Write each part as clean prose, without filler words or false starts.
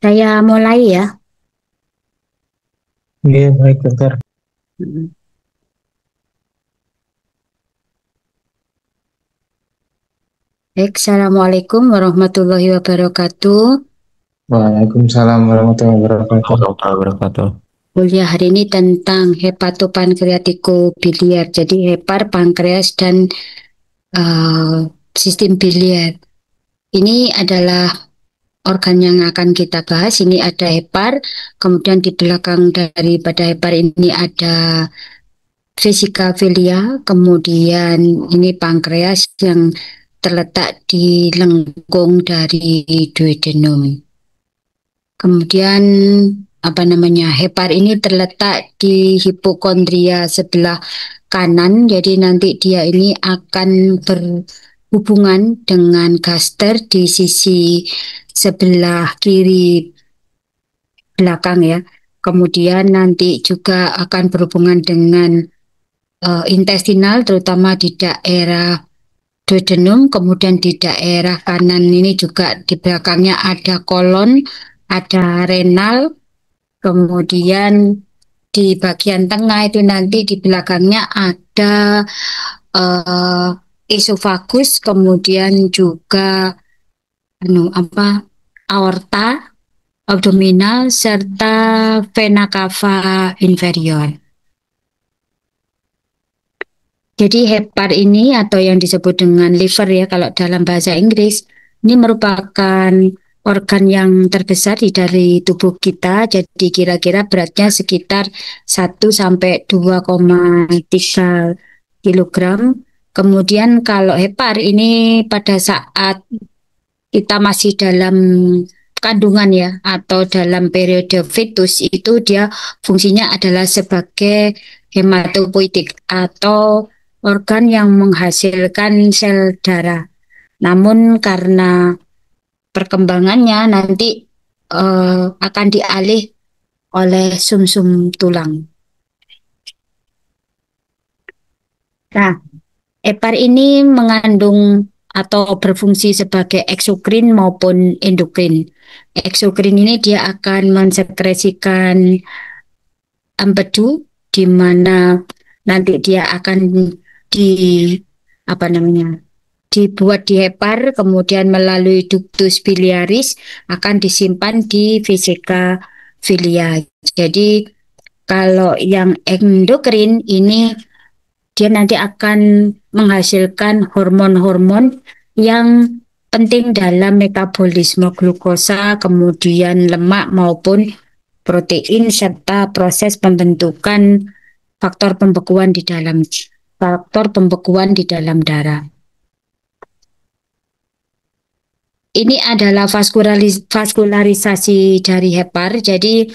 Saya mulai ya. Iya, baik dokter. Mm. Baik, Assalamualaikum warahmatullahi wabarakatuh. Waalaikumsalam warahmatullahi wabarakatuh. Warahmatullahi wabarakatuh. Kuliah hari ini tentang hepatopankreatikobiliar. Jadi hepar, pankreas, dan eh, sistem biliar. Ini adalah organ yang akan kita bahas. Ini ada hepar, kemudian di belakang daripada hepar ini ada vesika filia, kemudian ini pankreas yang terletak di lengkung dari duodenum. Kemudian hepar ini terletak di hipokondria sebelah kanan, jadi nanti dia ini akan berhubungan dengan gaster di sisi sebelah kiri belakang ya. Kemudian nanti juga akan berhubungan dengan intestinal, terutama di daerah duodenum, kemudian di daerah kanan ini juga di belakangnya ada kolon, ada renal, kemudian di bagian tengah itu nanti di belakangnya ada eh, esofagus, kemudian juga aorta, abdominal, serta vena cava inferior. Jadi hepar ini atau yang disebut dengan liver ya kalau dalam bahasa Inggris, ini merupakan organ yang terbesar dari tubuh kita. Jadi kira-kira beratnya sekitar 1 sampai 2,3 kilogram. Kemudian kalau hepar ini pada saat kita masih dalam kandungan ya atau dalam periode fetus itu dia fungsinya adalah sebagai hematopoietik atau organ yang menghasilkan sel darah. Namun karena perkembangannya nanti akan dialih oleh sumsum tulang. Nah, hepar ini mengandung atau berfungsi sebagai eksokrin maupun endokrin. Eksokrin ini dia akan mensekresikan empedu di mana nanti dia akan di dibuat di hepar, kemudian melalui ductus biliaris akan disimpan di vesika filia. Jadi kalau yang endokrin ini dia nanti akan menghasilkan hormon-hormon yang penting dalam metabolisme glukosa, kemudian lemak maupun protein serta proses pembentukan faktor pembekuan di dalam darah. Ini adalah vaskularisasi dari hepar. Jadi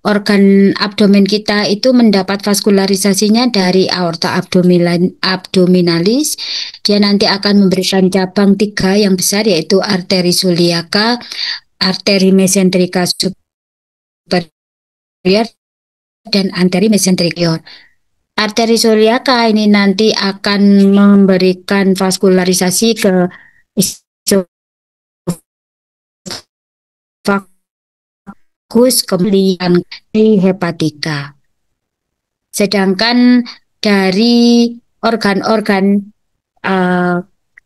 organ abdomen kita itu mendapat vaskularisasinya dari aorta abdominalis. Dia nanti akan memberikan cabang 3 yang besar yaitu arteri iliaca, arteri mesenterika superior, dan arteri mesenterior. Arteri iliaca ini nanti akan memberikan vaskularisasi ke kemudian di hepatika. Sedangkan dari organ-organ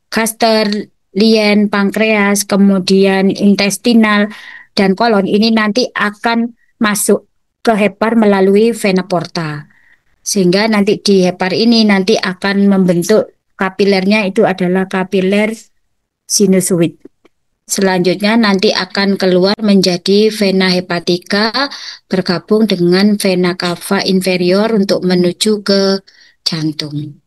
gaster, lien, pankreas, kemudian intestinal, dan kolon ini nanti akan masuk ke hepar melalui vena porta. Sehingga nanti di hepar ini nanti akan membentuk kapilernya itu adalah kapiler sinusoid. Selanjutnya nanti akan keluar menjadi vena hepatika bergabung dengan vena cava inferior untuk menuju ke jantung.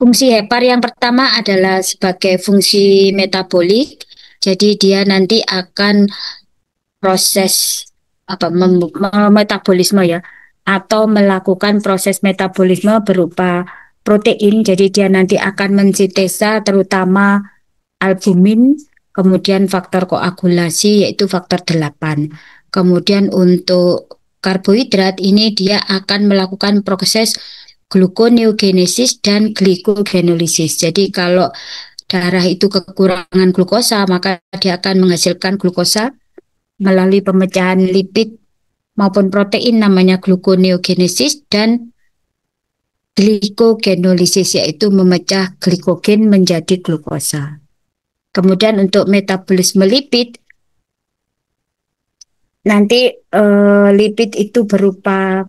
Fungsi hepar yang pertama adalah sebagai fungsi metabolik. Jadi dia nanti akan proses metabolisme ya atau melakukan proses metabolisme berupa protein, jadi dia nanti akan mensintesa terutama albumin, kemudian faktor koagulasi yaitu faktor 8. Kemudian untuk karbohidrat ini dia akan melakukan proses gluconeogenesis dan glikogenolisis. Jadi kalau darah itu kekurangan glukosa, maka dia akan menghasilkan glukosa melalui pemecahan lipid maupun protein namanya gluconeogenesis dan glikogenolisis, yaitu memecah glikogen menjadi glukosa. Kemudian untuk metabolisme lipid, nanti lipid itu berupa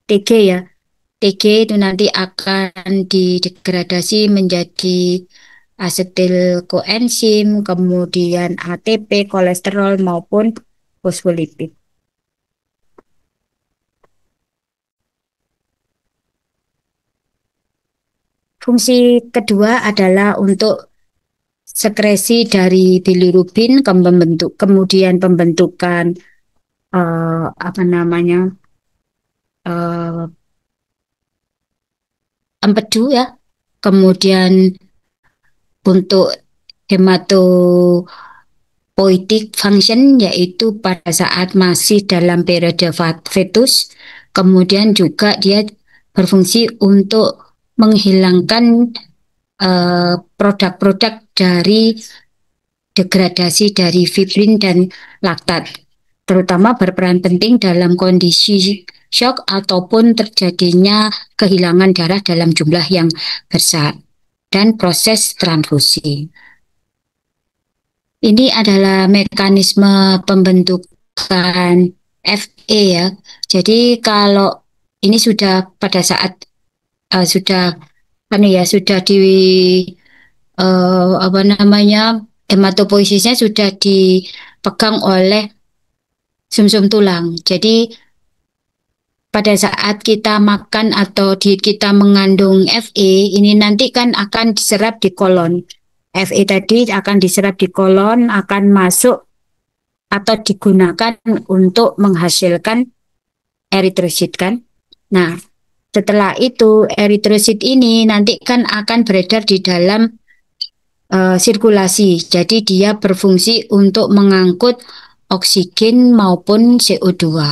TG ya. TG itu nanti akan didegradasi menjadi asetil koenzim, kemudian ATP, kolesterol maupun fosfolipid. Fungsi kedua adalah untuk sekresi dari bilirubin, kemudian pembentukan apa namanya empedu ya, kemudian untuk hematopoietic function, yaitu pada saat masih dalam periode fetus, kemudian juga dia berfungsi untuk menghilangkan produk-produk dari degradasi dari fibrin dan laktat, terutama berperan penting dalam kondisi shock ataupun terjadinya kehilangan darah dalam jumlah yang besar dan proses transfusi. Ini adalah mekanisme pembentukan Fe ya. Jadi kalau ini sudah pada saat sudah di apa namanya hematopoiesisnya sudah dipegang oleh sumsum tulang. Jadi pada saat kita makan atau kita mengandung Fe, ini nanti kan akan diserap di kolon. Fe tadi akan diserap di kolon, akan masuk atau digunakan untuk menghasilkan eritrosit kan. Nah, setelah itu eritrosit ini nanti kan akan beredar di dalam sirkulasi. Jadi dia berfungsi untuk mengangkut oksigen maupun CO2.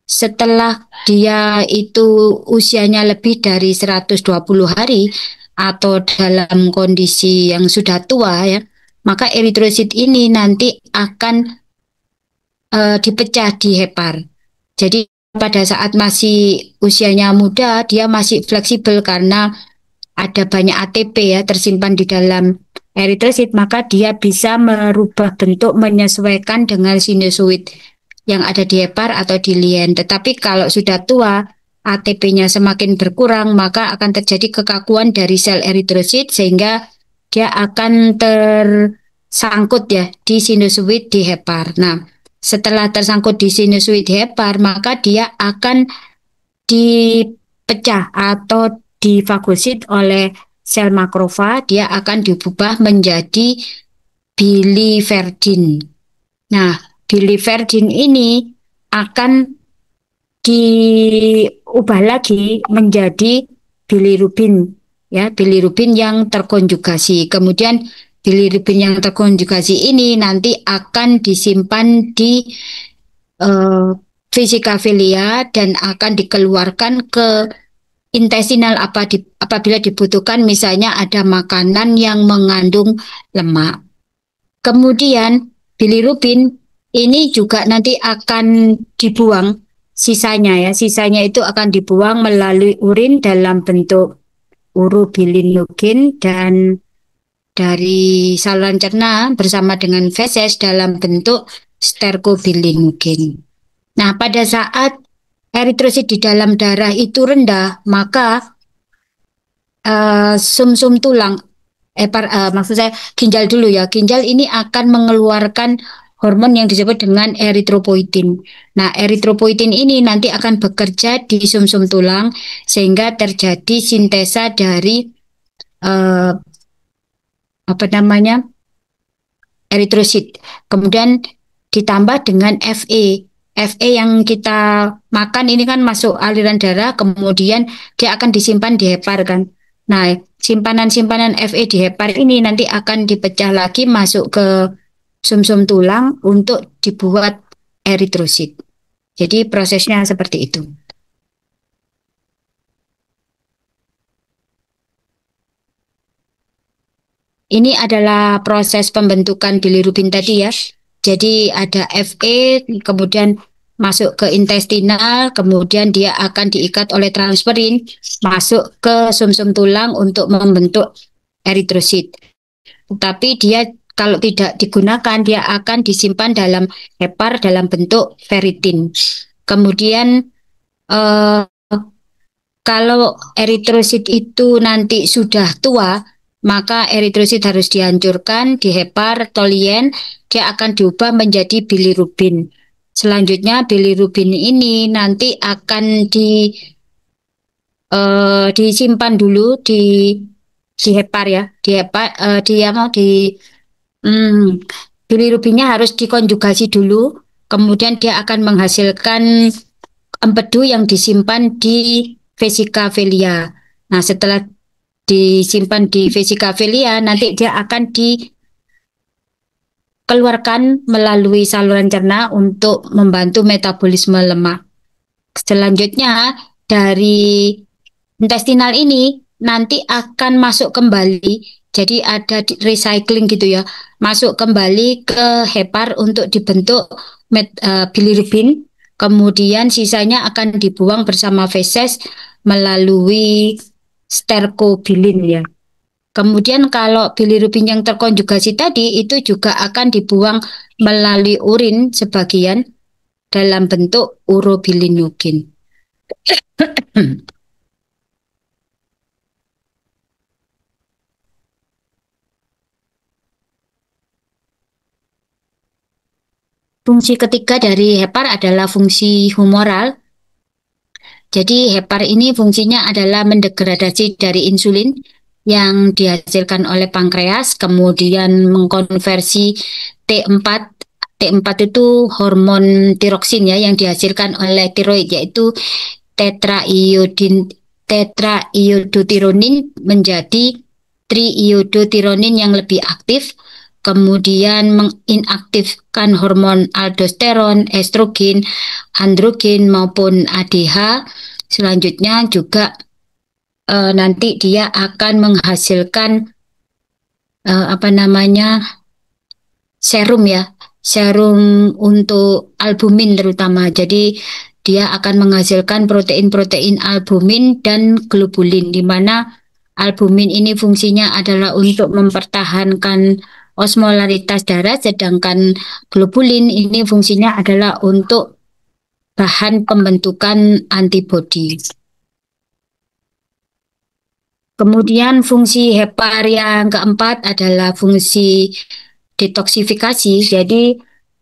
Setelah dia itu usianya lebih dari 120 hari atau dalam kondisi yang sudah tua ya, maka eritrosit ini nanti akan dipecah di hepar. Jadi pada saat masih usianya muda dia masih fleksibel karena ada banyak ATP ya tersimpan di dalam eritrosit, maka dia bisa merubah bentuk menyesuaikan dengan sinusoid yang ada di hepar atau di lien. Tetapi kalau sudah tua, ATP-nya semakin berkurang, maka akan terjadi kekakuan dari sel eritrosit sehingga dia akan tersangkut ya di sinusoid di hepar. Nah, setelah tersangkut di sinusoid di hepar, maka dia akan dipecah atau difagosit oleh sel makrofag, dia akan diubah menjadi biliverdin. Nah, biliverdin ini akan diubah lagi menjadi bilirubin ya, bilirubin yang terkonjugasi. Kemudian bilirubin yang terkonjugasi ini nanti akan disimpan di vesika filia dan akan dikeluarkan ke intestinal apabila dibutuhkan, misalnya ada makanan yang mengandung lemak. Kemudian bilirubin ini juga nanti akan dibuang sisanya ya. Sisanya itu akan dibuang melalui urin dalam bentuk urobilinogen dan dari saluran cerna bersama dengan feses dalam bentuk sterkobilinogen. Nah, pada saat eritrosit di dalam darah itu rendah, maka sumsum tulang, maksud saya ginjal dulu ya, ginjal ini akan mengeluarkan hormon yang disebut dengan eritropoietin. Nah, eritropoietin ini nanti akan bekerja di sumsum tulang sehingga terjadi sintesa dari eritrosit. Kemudian ditambah dengan Fe. Fe yang kita makan ini kan masuk aliran darah, kemudian dia akan disimpan di hepar kan. Nah, simpanan-simpanan Fe di hepar ini nanti akan dipecah lagi masuk ke sumsum tulang untuk dibuat eritrosit. Jadi prosesnya seperti itu. ini adalah proses pembentukan bilirubin tadi ya. Jadi ada Fe, kemudian masuk ke intestinal, kemudian dia akan diikat oleh transferin, masuk ke sumsum tulang untuk membentuk eritrosit. Tetapi dia kalau tidak digunakan, dia akan disimpan dalam hepar dalam bentuk ferritin. Kemudian kalau eritrosit itu nanti sudah tua, maka eritrosit harus dihancurkan di hepar tolien, dia akan diubah menjadi bilirubin. Selanjutnya bilirubin ini nanti akan disimpan dulu di hepar ya, di hepar bilirubinnya harus dikonjugasi dulu, kemudian dia akan menghasilkan empedu yang disimpan di vesika velia. Nah, setelah disimpan di vesika velia, nanti dia akan dikeluarkan melalui saluran cerna untuk membantu metabolisme lemak. Selanjutnya, dari intestinal ini nanti akan masuk kembali, jadi ada recycling gitu ya, masuk kembali ke hepar untuk dibentuk bilirubin. Kemudian sisanya akan dibuang bersama feses melalui sterkobilin ya. Kemudian kalau bilirubin yang terkonjugasi tadi itu juga akan dibuang melalui urin sebagian dalam bentuk urobilinogen. Fungsi ketiga dari hepar adalah fungsi humoral. Jadi hepar ini fungsinya adalah mendegradasi dari insulin yang dihasilkan oleh pankreas, kemudian mengkonversi T4. T4 itu hormon tiroksin ya yang dihasilkan oleh tiroid, yaitu tetraiodotiridonin menjadi triiodotiridonin yang lebih aktif, kemudian menginaktifkan hormon aldosteron, estrogen, androgen maupun ADH. Selanjutnya juga nanti dia akan menghasilkan serum ya, serum untuk albumin terutama. Jadi dia akan menghasilkan protein-protein albumin dan globulin, di mana albumin ini fungsinya adalah untuk mempertahankan osmolaritas darah, sedangkan globulin ini fungsinya adalah untuk bahan pembentukan antibodi. Kemudian fungsi hepar yang keempat adalah fungsi detoksifikasi. Jadi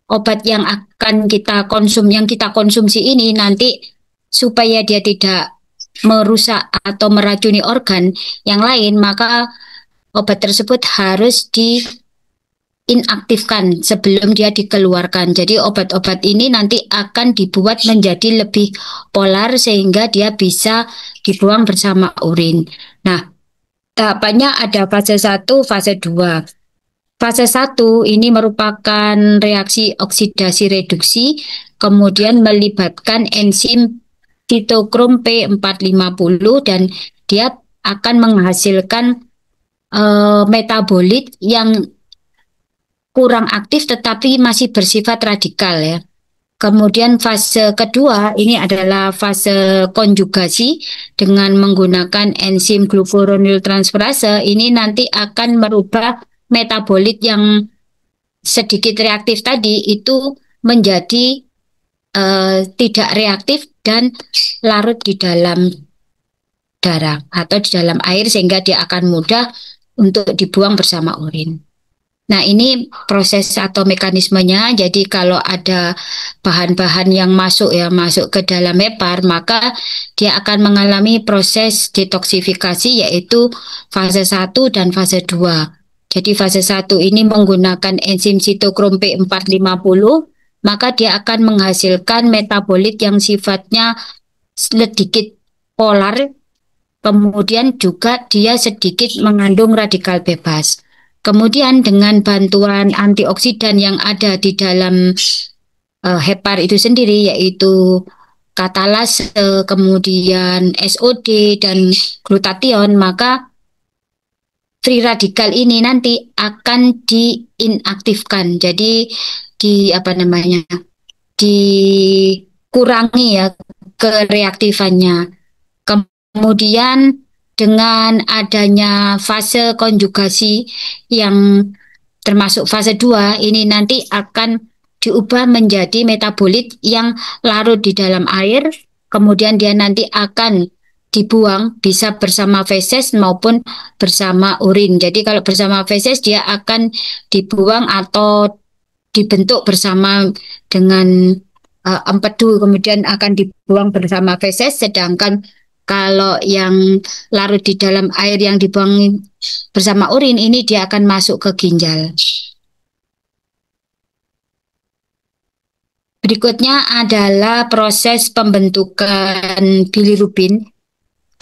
obat yang akan kita konsumsi ini nanti supaya dia tidak merusak atau meracuni organ yang lain, maka obat tersebut harus diinaktifkan sebelum dia dikeluarkan. Jadi obat-obat ini nanti akan dibuat menjadi lebih polar sehingga dia bisa dibuang bersama urin. Nah, tahapannya ada fase 1, fase 2. Fase 1 ini merupakan reaksi oksidasi reduksi, kemudian melibatkan enzim sitokrom P450 dan dia akan menghasilkan metabolit yang kurang aktif tetapi masih bersifat radikal ya. Kemudian fase kedua ini adalah fase konjugasi dengan menggunakan enzim glucuronil transferase. Ini nanti akan merubah metabolit yang sedikit reaktif tadi itu menjadi tidak reaktif dan larut di dalam darah atau di dalam air sehingga dia akan mudah untuk dibuang bersama urin. Nah, ini proses atau mekanismenya. Jadi kalau ada bahan-bahan yang masuk ke dalam hepar, maka dia akan mengalami proses detoksifikasi yaitu fase 1 dan fase 2. Jadi fase 1 ini menggunakan enzim sitokrom P450, maka dia akan menghasilkan metabolit yang sifatnya sedikit polar, kemudian juga dia sedikit mengandung radikal bebas. Kemudian dengan bantuan antioksidan yang ada di dalam hepar itu sendiri, yaitu katalase, kemudian SOD dan glutathione, maka free radikal ini nanti akan diinaktifkan. Jadi apa namanya? Dikurangi ya kereaktifannya. Kemudian dengan adanya fase konjugasi yang termasuk fase 2 ini nanti akan diubah menjadi metabolit yang larut di dalam air, kemudian dia nanti akan dibuang bisa bersama feses maupun bersama urin. Jadi kalau bersama feses dia akan dibuang atau dibentuk bersama dengan empedu, kemudian akan dibuang bersama feses, sedangkan kalau yang larut di dalam air yang dibuang bersama urin ini dia akan masuk ke ginjal. Berikutnya adalah proses pembentukan bilirubin.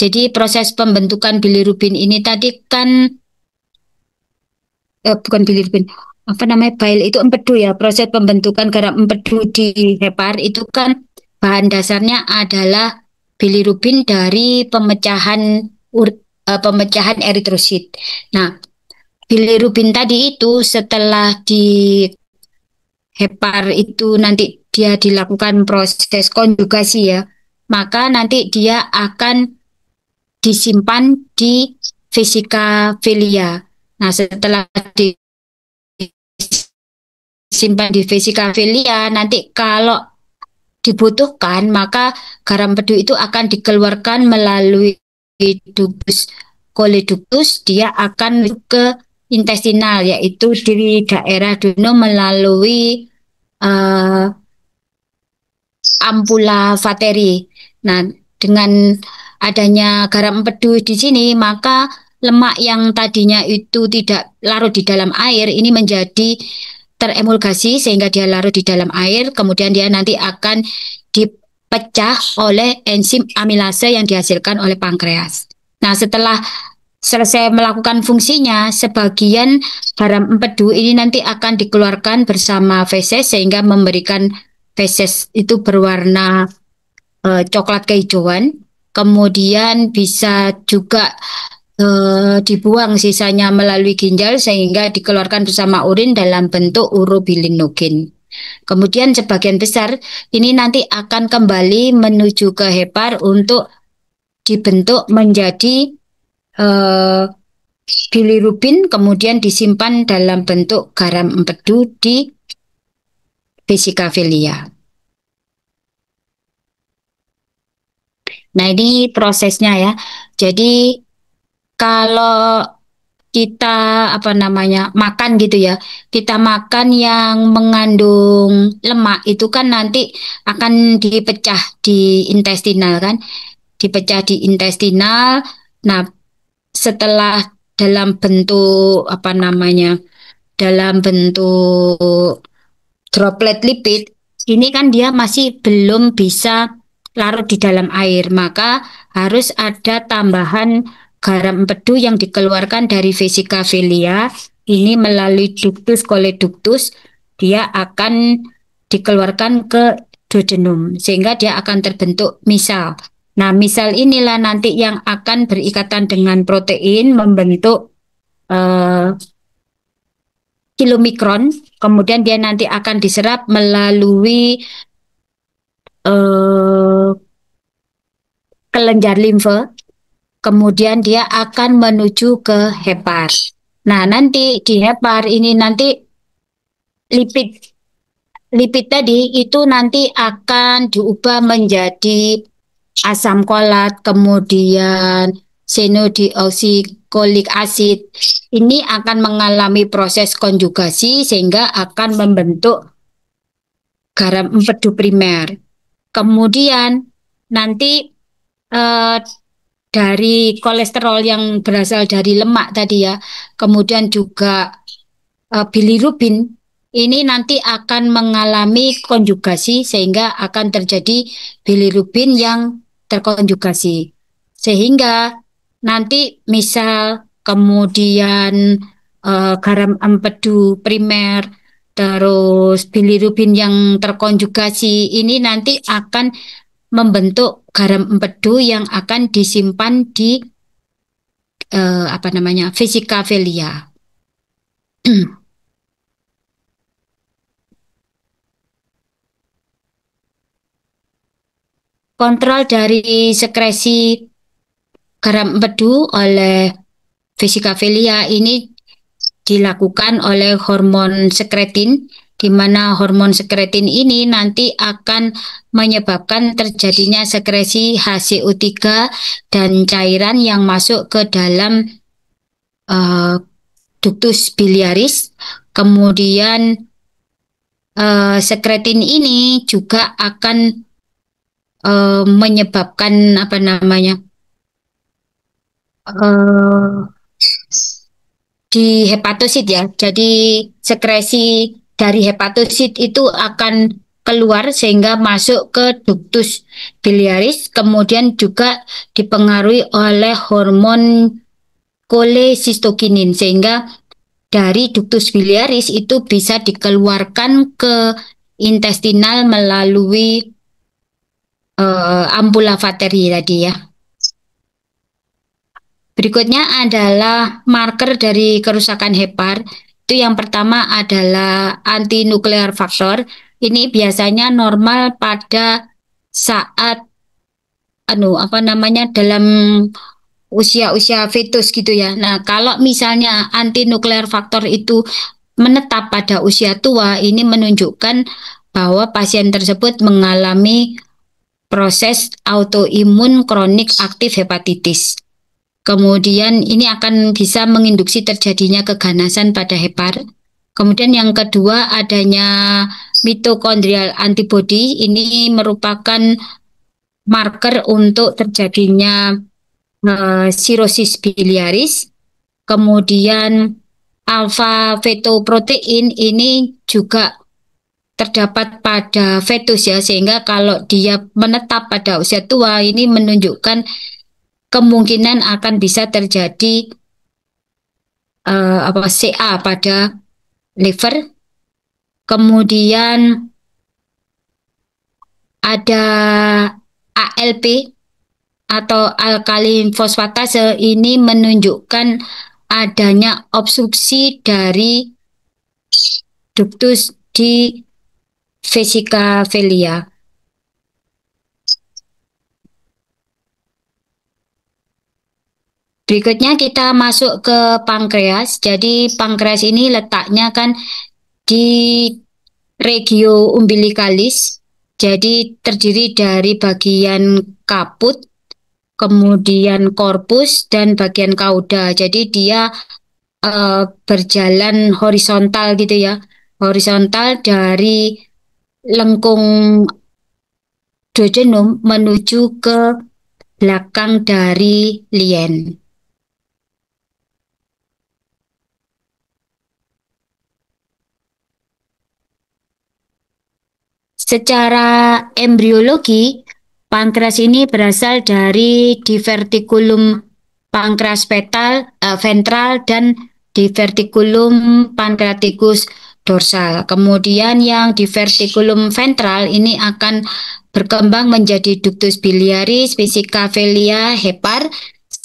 Jadi proses pembentukan bilirubin ini tadi kan bukan bilirubin, apa namanya, bile itu empedu ya. Proses pembentukan garam empedu di hepar itu kan bahan dasarnya adalah bilirubin dari pemecahan eritrosit. Nah, bilirubin tadi itu setelah di hepar itu nanti dia dilakukan proses konjugasi ya, maka nanti dia akan disimpan di vesika velia. Nah, setelah disimpan di vesika velia, nanti kalau dibutuhkan, maka garam empedu itu akan dikeluarkan melalui ductus choledocus. Dia akan ke intestinal, yaitu di daerah duodenum melalui ampula vateri. Nah, dengan adanya garam empedu di sini, maka lemak yang tadinya itu tidak larut di dalam air ini menjadi teremulgasi sehingga dia larut di dalam air, kemudian dia nanti akan dipecah oleh enzim amilase yang dihasilkan oleh pankreas. Nah, setelah selesai melakukan fungsinya, sebagian garam empedu ini nanti akan dikeluarkan bersama feses sehingga memberikan feses itu berwarna coklat kehijauan. Kemudian bisa juga dibuang sisanya melalui ginjal sehingga dikeluarkan bersama urin dalam bentuk urobilinogen. Kemudian sebagian besar ini nanti akan kembali menuju ke hepar untuk dibentuk menjadi bilirubin, kemudian disimpan dalam bentuk garam empedu di vesika velia. Nah, ini prosesnya ya. Jadi kalau kita makan gitu ya, kita makan yang mengandung lemak itu kan nanti akan dipecah di intestinal kan, dipecah di intestinal. Nah, setelah dalam bentuk dalam bentuk droplet lipid, ini kan dia masih belum bisa larut di dalam air, maka harus ada tambahan garam empedu yang dikeluarkan dari vesika velia ini melalui ductus choledocus. Dia akan dikeluarkan ke duodenum sehingga dia akan terbentuk misal. Nah, misal inilah nanti yang akan berikatan dengan protein membentuk kilomikron, kemudian dia nanti akan diserap melalui kelenjar limfe, kemudian dia akan menuju ke hepar. Nah, nanti di hepar ini nanti lipid tadi itu nanti akan diubah menjadi asam folat, kemudian senodioxycholic acid. Ini akan mengalami proses konjugasi sehingga akan membentuk garam empedu primer. Kemudian nanti dari kolesterol yang berasal dari lemak tadi ya, kemudian juga bilirubin ini nanti akan mengalami konjugasi sehingga akan terjadi bilirubin yang terkonjugasi. Sehingga nanti misal kemudian garam empedu primer terus bilirubin yang terkonjugasi ini nanti akan membentuk garam empedu yang akan disimpan di vesicaphelia. Kontrol dari sekresi garam empedu oleh vesicaphelia ini dilakukan oleh hormon sekretin, di mana hormon sekretin ini nanti akan menyebabkan terjadinya sekresi HCO3 dan cairan yang masuk ke dalam ductus biliaris. Kemudian sekretin ini juga akan menyebabkan di hepatosit ya. Jadi sekresi dari hepatosit itu akan keluar sehingga masuk ke ductus biliaris, kemudian juga dipengaruhi oleh hormon kolecisstokinin sehingga dari ductus biliaris itu bisa dikeluarkan ke intestinal melalui ampula vateri tadi ya. Berikutnya adalah marker dari kerusakan hepar. Itu yang pertama adalah antinuklear faktor. Ini biasanya normal pada saat dalam usia-usia fetus gitu ya. Nah, kalau misalnya antinuklear faktor itu menetap pada usia tua, ini menunjukkan bahwa pasien tersebut mengalami proses autoimun kronik aktif hepatitis. Kemudian ini akan bisa menginduksi terjadinya keganasan pada hepar. Kemudian yang kedua adanya mitokondrial antibody. Ini merupakan marker untuk terjadinya sirosis biliaris. Kemudian alfa fetoprotein ini juga terdapat pada fetus ya, sehingga kalau dia menetap pada usia tua ini menunjukkan kemungkinan akan bisa terjadi CA pada liver. Kemudian ada ALP atau alkalin fosfatase, ini menunjukkan adanya obstruksi dari ductus di vesicaphelia. Berikutnya kita masuk ke pankreas. Jadi pankreas ini letaknya kan di regio umbilicalis. Jadi terdiri dari bagian kaput, kemudian korpus, dan bagian kauda. Jadi dia berjalan horizontal gitu ya. Horizontal dari lengkung duodenum menuju ke belakang dari lien. Secara embriologi, pankreas ini berasal dari diverticulum pankreas ventral dan diverticulum pancreaticus dorsal. Kemudian yang diverticulum ventral ini akan berkembang menjadi ductus biliaris, vesicaphelia, hepar,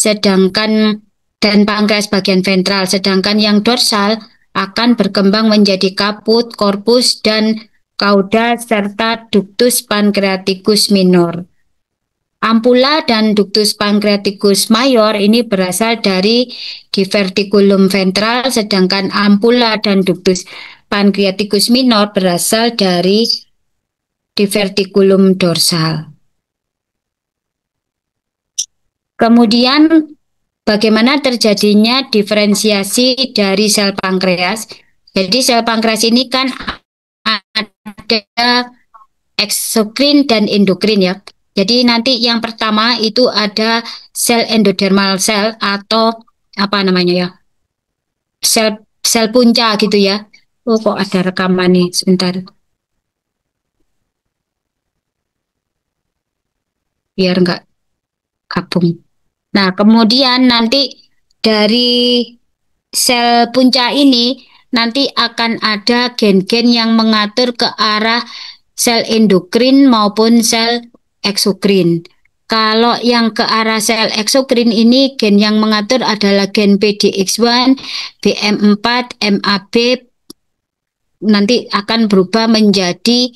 dan pankreas bagian ventral. Sedangkan yang dorsal akan berkembang menjadi kaput, korpus, dan kauda serta ductus pancreaticus minor. Ampula dan ductus pancreaticus mayor ini berasal dari diverticulum ventral, sedangkan ampula dan ductus pancreaticus minor berasal dari diverticulum dorsal. Kemudian bagaimana terjadinya diferensiasi dari sel pankreas? Jadi sel pankreas ini kan ada eksokrin dan endokrin ya. Jadi nanti yang pertama itu ada sel endodermal sel atau sel punca gitu ya. Oh kok ada rekaman nih, sebentar. Biar nggak gabung. Nah, kemudian nanti dari sel punca ini nanti akan ada gen-gen yang mengatur ke arah sel endokrin maupun sel eksokrin. Kalau yang ke arah sel eksokrin ini gen yang mengatur adalah gen PDX1, BM4, MAB nanti akan berubah menjadi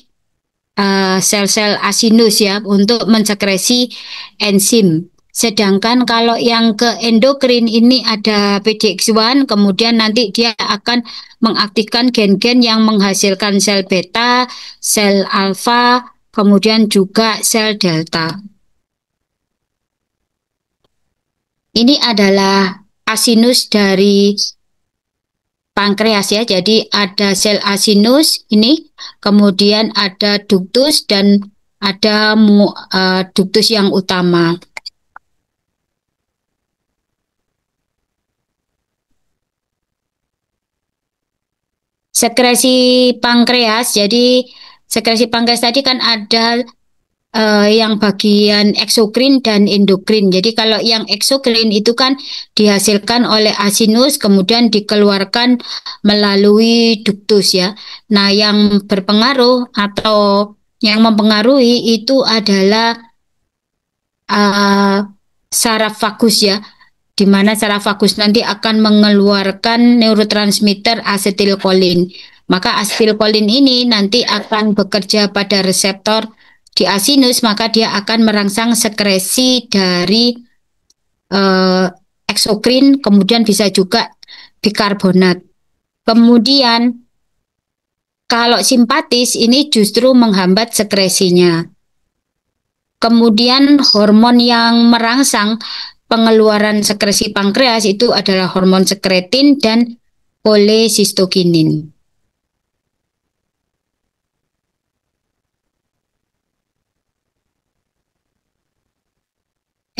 sel-sel asinus ya untuk mensekresi enzim. Sedangkan kalau yang ke endokrin ini ada PDX1, kemudian nanti dia akan mengaktifkan gen-gen yang menghasilkan sel beta, sel alfa, kemudian juga sel delta. Ini adalah asinus dari pankreas ya. Jadi ada sel asinus ini, kemudian ada ductus dan ada ductus yang utama. Sekresi pankreas, jadi sekresi pankreas tadi kan ada yang bagian eksokrin dan endokrin. Jadi kalau yang eksokrin itu kan dihasilkan oleh asinus kemudian dikeluarkan melalui ductus ya. Nah, yang berpengaruh atau yang mempengaruhi itu adalah saraf vagus ya, di mana saraf vagus nanti akan mengeluarkan neurotransmitter asetilkolin. Maka asetilkolin ini nanti akan bekerja pada reseptor di asinus, maka dia akan merangsang sekresi dari eksokrin, kemudian bisa juga bikarbonat. Kemudian kalau simpatis ini justru menghambat sekresinya. Kemudian hormon yang merangsang pengeluaran sekresi pankreas itu adalah hormon sekretin dan kolesistokinin.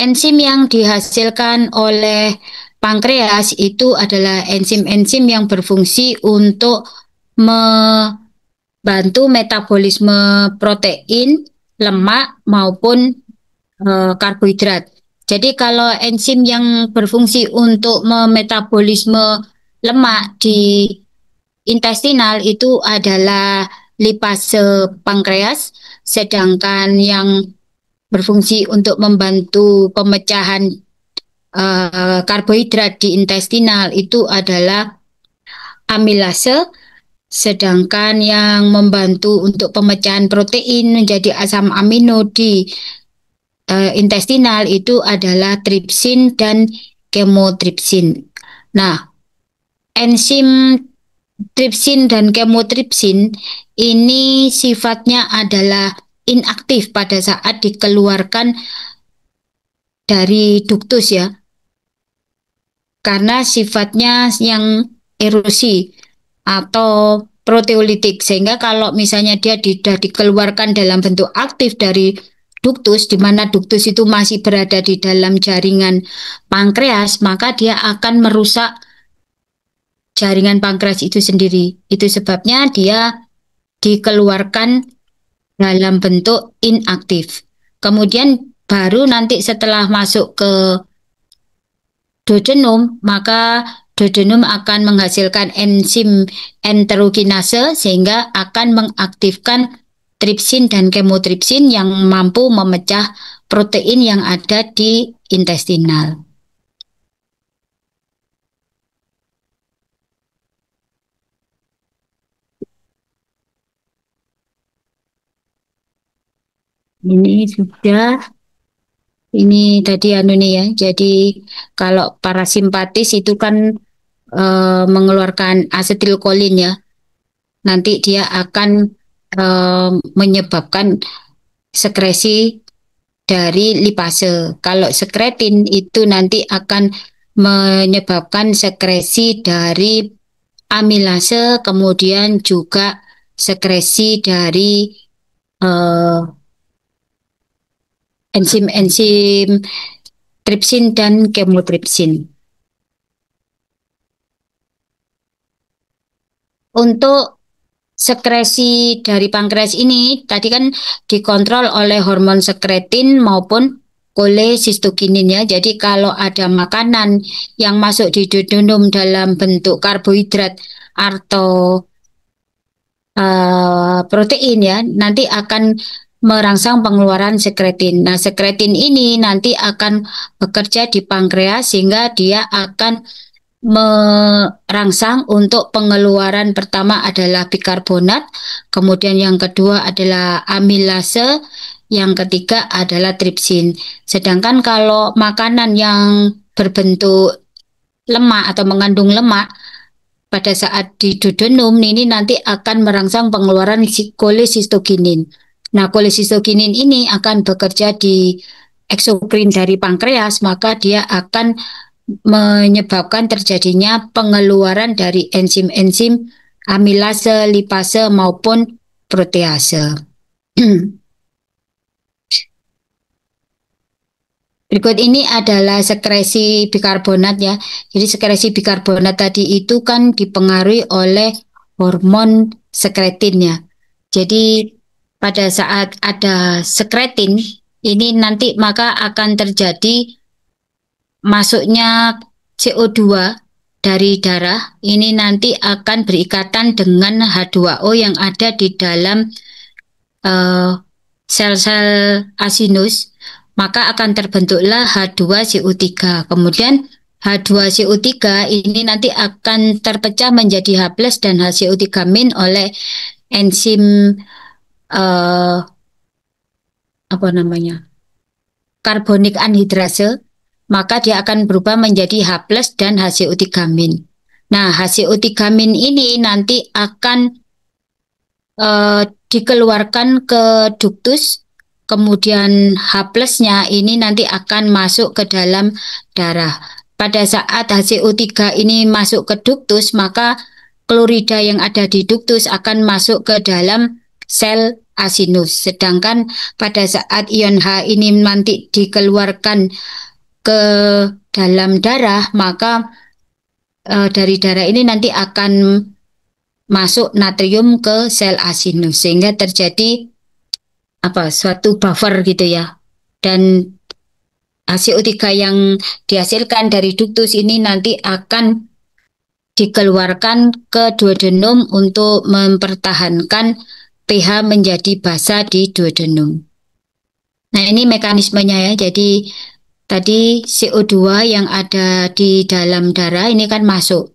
Enzim yang dihasilkan oleh pankreas itu adalah enzim-enzim yang berfungsi untuk membantu metabolisme protein, lemak maupun karbohidrat. Jadi kalau enzim yang berfungsi untuk memetabolisme lemak di intestinal itu adalah lipase pankreas, sedangkan yang berfungsi untuk membantu pemecahan karbohidrat di intestinal itu adalah amilase, sedangkan yang membantu untuk pemecahan protein menjadi asam amino di intestinal itu adalah tripsin dan kemotripsin. Nah, enzim tripsin dan kemotripsin ini sifatnya adalah inaktif pada saat dikeluarkan dari ductus ya, karena sifatnya yang erosi atau proteolitik, sehingga kalau misalnya dia sudah dikeluarkan dalam bentuk aktif dari ductus, di mana ductus itu masih berada di dalam jaringan pankreas, maka dia akan merusak jaringan pankreas itu sendiri. Itu sebabnya dia dikeluarkan dalam bentuk inaktif. Kemudian baru nanti setelah masuk ke duodenum, maka duodenum akan menghasilkan enzim enterokinase sehingga akan mengaktifkan tripsin dan kemotripsin yang mampu memecah protein yang ada di intestinal. Ini sudah, ini tadi anu nih ya. Jadi kalau parasimpatis itu kan mengeluarkan asetilkolin ya. Nanti dia akan menyebabkan sekresi dari lipase. Kalau sekretin itu nanti akan menyebabkan sekresi dari amilase, kemudian juga sekresi dari enzim-enzim tripsin dan kemotripsin. Untuk sekresi dari pankreas ini tadi kan dikontrol oleh hormon sekretin maupun kolesistokinin ya. Jadi kalau ada makanan yang masuk di duodenum dalam bentuk karbohidrat atau protein ya, nanti akan merangsang pengeluaran sekretin. Nah, sekretin ini nanti akan bekerja di pankreas sehingga dia akan merangsang untuk pengeluaran pertama adalah bikarbonat, kemudian yang kedua adalah amilase, yang ketiga adalah tripsin. Sedangkan kalau makanan yang berbentuk lemak atau mengandung lemak pada saat diduodenum ini nanti akan merangsang pengeluaran kolisistoginin. Nah, kolisistoginin ini akan bekerja di eksokrin dari pankreas, maka dia akan menyebabkan terjadinya pengeluaran dari enzim-enzim amilase, lipase maupun protease. Berikut ini adalah sekresi bikarbonat ya. Jadi sekresi bikarbonat tadi itu kan dipengaruhi oleh hormon sekretin ya. Jadi pada saat ada sekretin ini nanti maka akan terjadi masuknya CO2 dari darah ini nanti akan berikatan dengan H2O yang ada di dalam sel-sel asinus, maka akan terbentuklah H2CO3. Kemudian H2CO3 ini nanti akan terpecah menjadi H+ dan HCO3- oleh enzim apa namanya? Karbonik anhidrase, maka dia akan berubah menjadi H+ dan HCO3-. Nah, HCO3- ini nanti akan dikeluarkan ke duktus, kemudian H+-nya ini nanti akan masuk ke dalam darah. Pada saat HCO3 ini masuk ke duktus, maka klorida yang ada di duktus akan masuk ke dalam sel asinus. Sedangkan pada saat ion H ini nanti dikeluarkan ke dalam darah, maka dari darah ini nanti akan masuk natrium ke sel asinus sehingga terjadi suatu buffer gitu ya. Dan HCO3 yang dihasilkan dari duktus ini nanti akan dikeluarkan ke duodenum untuk mempertahankan pH menjadi basa di duodenum. Nah, ini mekanismenya ya. Jadi tadi CO2 yang ada di dalam darah ini kan masuk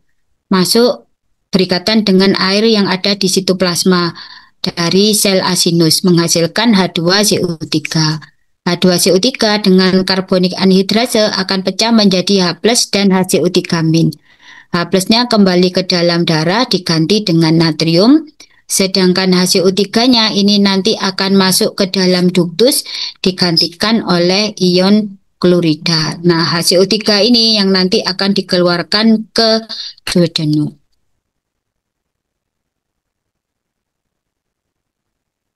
berikatan dengan air yang ada di sitoplasma dari sel asinus menghasilkan H2CO3. H2CO3 dengan karbonik anhidrase akan pecah menjadi H+ dan HCO3-. H+-nya kembali ke dalam darah diganti dengan natrium, sedangkan HCO3-nya ini nanti akan masuk ke dalam duktus digantikan oleh ion klorida. Nah, HCO3 ini yang nanti akan dikeluarkan ke duodenum.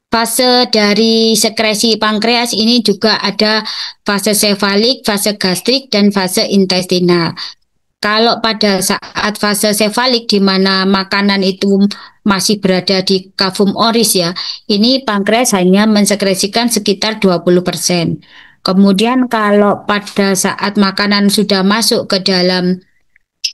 Fase dari sekresi pankreas ini juga ada fase sefalik, fase gastrik, dan fase intestinal. Kalau pada saat fase sefalik di mana makanan itu masih berada di kavum oris ya, ini pankreas hanya mensekresikan sekitar 20%. Kemudian kalau pada saat makanan sudah masuk ke dalam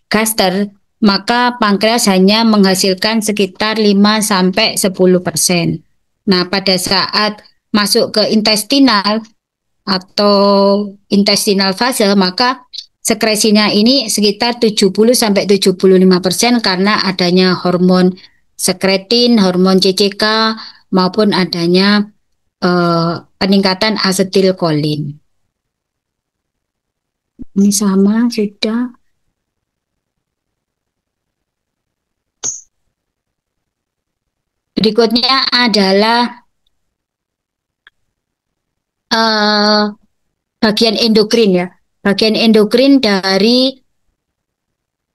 gaster, maka pankreas hanya menghasilkan sekitar 5-10%. Nah, pada saat masuk ke intestinal atau intestinal fase, maka sekresinya ini sekitar 70-75% karena adanya hormon sekretin, hormon CCK, maupun adanya peningkatan asetilkolin. Ini sama sudah. Berikutnya adalah bagian endokrin ya. Bagian endokrin dari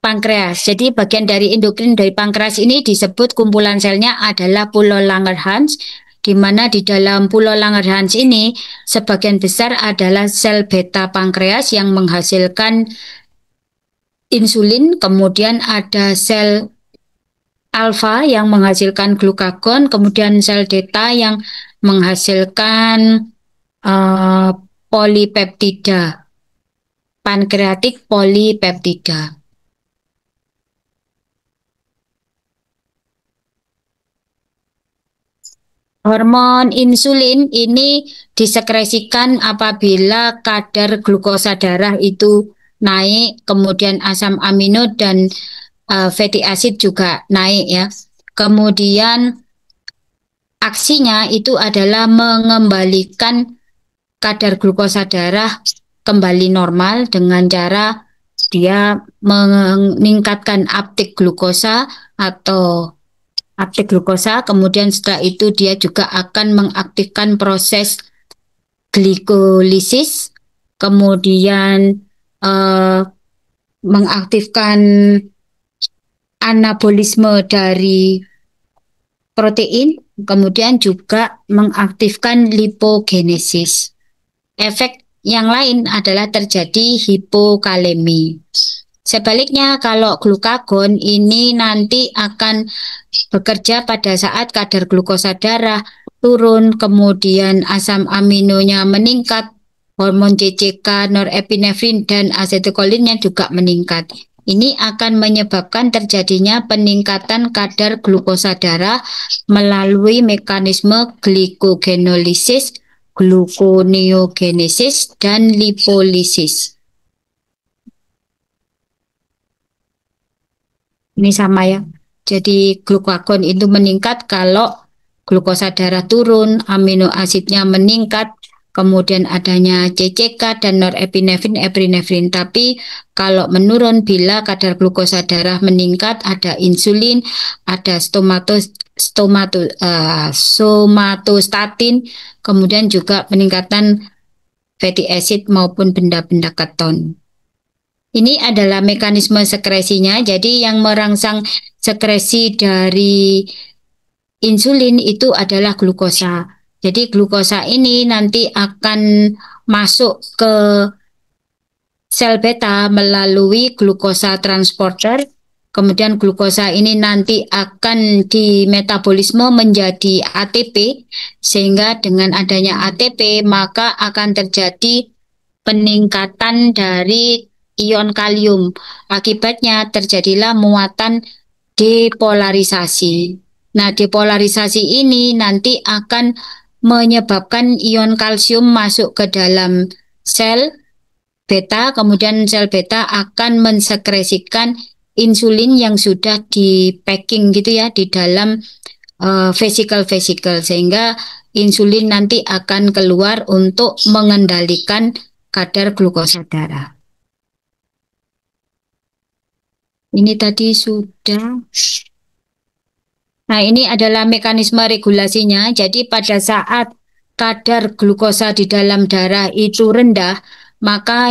pankreas. Jadi bagian dari endokrin dari pankreas ini disebut kumpulan selnya adalah pulau Langerhans, di mana di dalam pulau Langerhans ini sebagian besar adalah sel beta pankreas yang menghasilkan insulin, kemudian ada sel alfa yang menghasilkan glukagon, kemudian sel delta yang menghasilkan polipeptida, pankreatik polipeptida. Hormon insulin ini disekresikan apabila kadar glukosa darah itu naik, kemudian asam amino dan fatty acid juga naik ya. Kemudian aksinya itu adalah mengembalikan kadar glukosa darah kembali normal dengan cara dia meningkatkan uptake glukosa atau uptake glukosa, kemudian setelah itu dia juga akan mengaktifkan proses glikolisis, kemudian eh, mengaktifkan anabolisme dari protein, kemudian juga mengaktifkan lipogenesis. Efek yang lain adalah terjadi hipokalemi. Sebaliknya, kalau glukagon ini nanti akan bekerja pada saat kadar glukosa darah turun, kemudian asam aminonya meningkat, hormon CCK, norepinefrin, dan asetilkolinnya juga meningkat. Ini akan menyebabkan terjadinya peningkatan kadar glukosa darah melalui mekanisme glikogenolisis, gluconeogenesis, dan lipolisis. Ini sama ya. Jadi glukagon itu meningkat kalau glukosa darah turun, amino asidnya meningkat, kemudian adanya CCK dan norepinefrin, epinefrin. Tapi kalau menurun bila kadar glukosa darah meningkat, ada insulin, ada somatostatin, kemudian juga peningkatan fatty acid maupun benda-benda keton. Ini adalah mekanisme sekresinya. Jadi yang merangsang sekresi dari insulin itu adalah glukosa. Jadi glukosa ini nanti akan masuk ke sel beta melalui glukosa transporter. Kemudian glukosa ini nanti akan dimetabolisme menjadi ATP, sehingga dengan adanya ATP maka akan terjadi peningkatan dari ion kalium. Akibatnya terjadilah muatan depolarisasi. Nah, depolarisasi ini nanti akan menyebabkan ion kalsium masuk ke dalam sel beta, kemudian sel beta akan mensekresikan insulin yang sudah di packing gitu ya di dalam vesikel-vesikel, sehingga insulin nanti akan keluar untuk mengendalikan kadar glukosa darah. Ini tadi sudah. Nah, ini adalah mekanisme regulasinya. Jadi pada saat kadar glukosa di dalam darah itu rendah, maka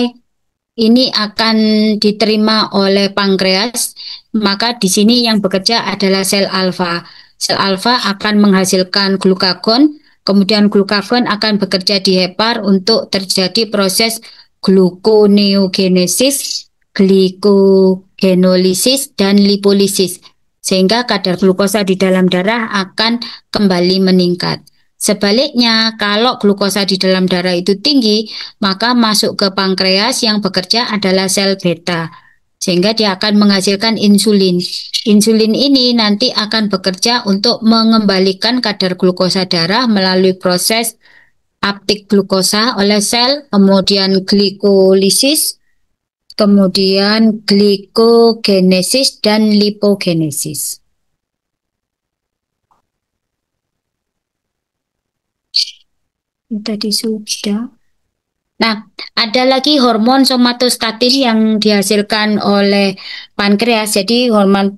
ini akan diterima oleh pankreas. Maka di sini yang bekerja adalah sel alfa. Sel alfa akan menghasilkan glukagon, kemudian glukagon akan bekerja di hepar untuk terjadi proses gluconeogenesis, glikogenolisis, dan lipolisis, sehingga kadar glukosa di dalam darah akan kembali meningkat. Sebaliknya, kalau glukosa di dalam darah itu tinggi, maka masuk ke pankreas yang bekerja adalah sel beta, sehingga dia akan menghasilkan insulin. Insulin ini nanti akan bekerja untuk mengembalikan kadar glukosa darah melalui proses uptake glukosa oleh sel, kemudian glikolisis, kemudian glikogenesis, dan lipogenesis. Tadi sudah. Nah, ada lagi hormon somatostatin yang dihasilkan oleh pankreas. Jadi hormon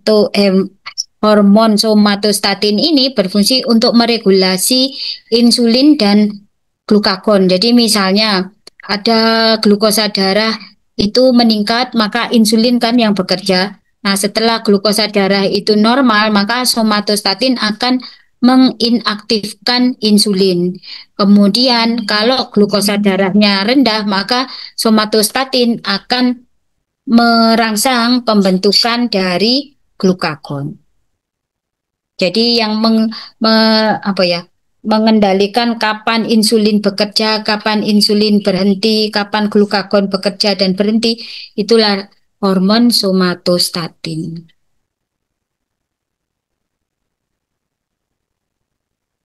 somatostatin ini berfungsi untuk meregulasi insulin dan glukagon. Jadi misalnya ada glukosa darah itu meningkat, maka insulin kan yang bekerja. Nah, setelah glukosa darah itu normal, maka somatostatin akan menginaktifkan insulin. Kemudian kalau glukosa darahnya rendah, maka somatostatin akan merangsang pembentukan dari glukagon. Jadi yang mengendalikan kapan insulin bekerja, kapan insulin berhenti, kapan glukagon bekerja dan berhenti, itulah hormon somatostatin.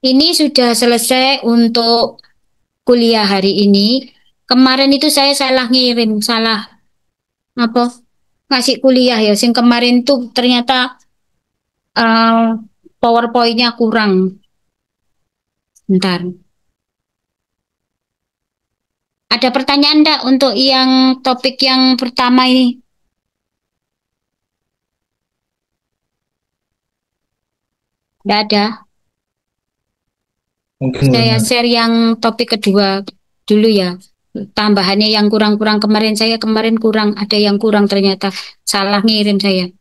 Ini sudah selesai untuk kuliah hari ini. Kemarin itu saya salah ngirim, salah apa ngasih kuliah ya. Sing kemarin tuh ternyata eh, PowerPoint-nya kurang. Bentar. Ada pertanyaan enggak untuk yang topik yang pertama ini? Enggak ada. Mungkin belum Saya ada. share yang topik kedua dulu ya. Tambahannya yang kurang-kurang kemarin saya kemarin kurang, ada yang kurang ternyata. Salah ngirim saya.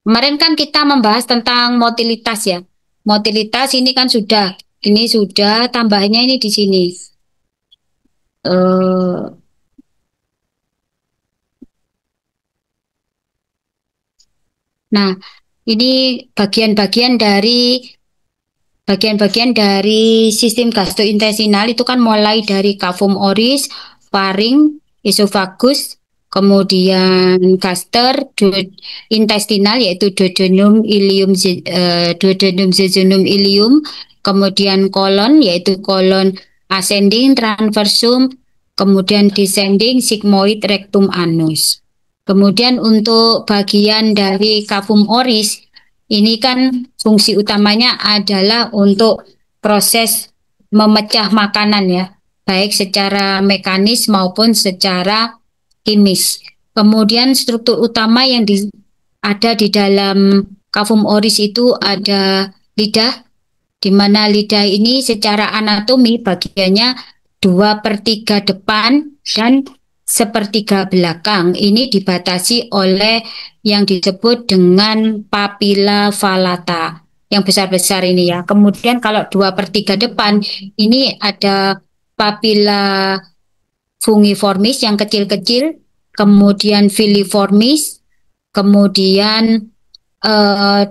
Kemarin kan kita membahas tentang motilitas ya. Motilitas ini kan sudah, ini sudah tambahnya ini di sini. Eh, nah, ini bagian-bagian dari sistem gastrointestinal itu kan mulai dari cavum oris, faring, esofagus, kemudian gaster, intestinal yaitu duodenum, jejunum, ileum, kemudian kolon yaitu kolon ascending, transversum, kemudian descending, sigmoid, rectum, anus. Kemudian untuk bagian dari cavum oris ini kan fungsi utamanya adalah untuk proses memecah makanan ya, baik secara mekanis maupun secara kimis. Kemudian struktur utama yang ada di dalam kavum oris itu ada lidah, di mana lidah ini secara anatomi bagiannya 2/3 depan dan sepertiga belakang. Ini dibatasi oleh yang disebut dengan papila valata yang besar-besar ini ya. Kemudian kalau 2/3 depan ini ada papila fungiformis yang kecil-kecil, kemudian filiformis, kemudian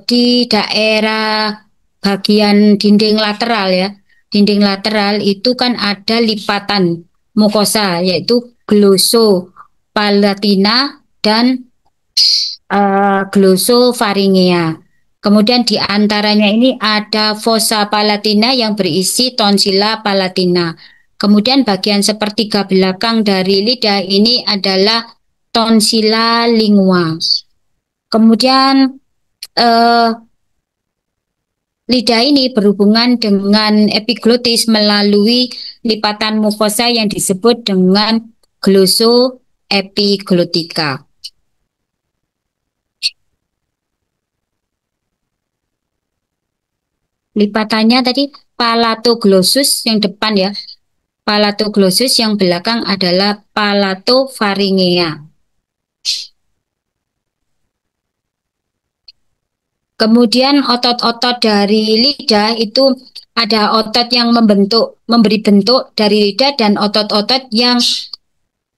di daerah bagian dinding lateral ya. Dinding lateral itu kan ada lipatan mukosa yaitu glossopalatina dan glossofaringea. Kemudian di antaranya ini ada fossa palatina yang berisi tonsilla palatina. Kemudian bagian sepertiga belakang dari lidah ini adalah tonsilla lingua. Kemudian eh, lidah ini berhubungan dengan epiglotis melalui lipatan mukosa yang disebut dengan glossoepiglotika. Lipatannya tadi palatoglossus yang depan ya. Palatoglossus yang belakang adalah palatopharyngea. Kemudian otot-otot dari lidah itu ada otot yang memberi bentuk dari lidah dan otot-otot yang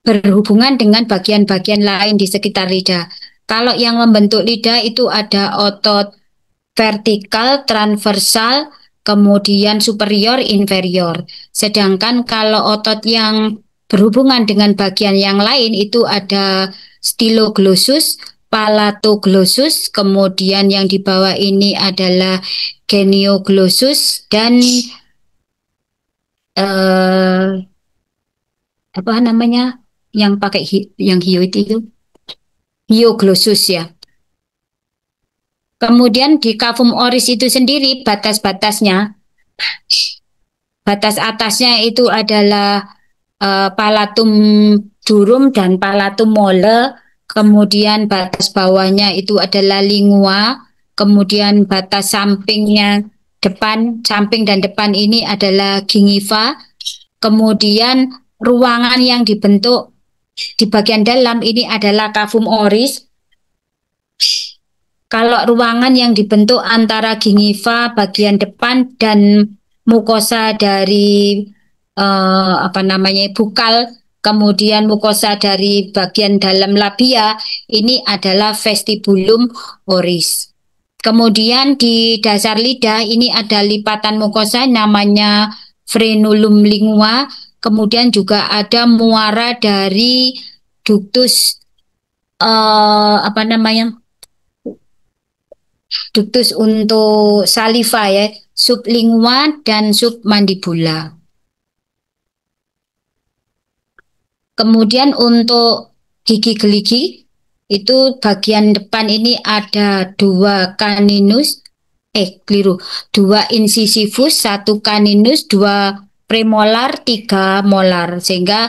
berhubungan dengan bagian-bagian lain di sekitar lidah. Kalau yang membentuk lidah itu ada otot vertikal, transversal, kemudian superior, inferior. Sedangkan kalau otot yang berhubungan dengan bagian yang lain itu ada styloglossus, palatoglossus, kemudian yang di bawah ini adalah genioglossus dan apa namanya yang pakai yang hioid itu hyoglossus ya. Kemudian di cavum oris itu sendiri batas-batasnya, batas atasnya itu adalah palatum durum dan palatum mole, kemudian batas bawahnya itu adalah lingua, kemudian batas sampingnya depan, samping dan depan ini adalah gingiva, kemudian ruangan yang dibentuk di bagian dalam ini adalah cavum oris. Kalau ruangan yang dibentuk antara gingiva bagian depan dan mukosa dari apa namanya bukal, kemudian mukosa dari bagian dalam labia ini adalah vestibulum oris. Kemudian di dasar lidah ini ada lipatan mukosa namanya frenulum lingua, kemudian juga ada muara dari ductus apa namanya Duktus untuk saliva ya, sublingual dan submandibula. Kemudian untuk gigi geligi itu bagian depan ini ada dua caninus, keliru, dua incisivus, satu caninus, dua premolar, tiga molar, sehingga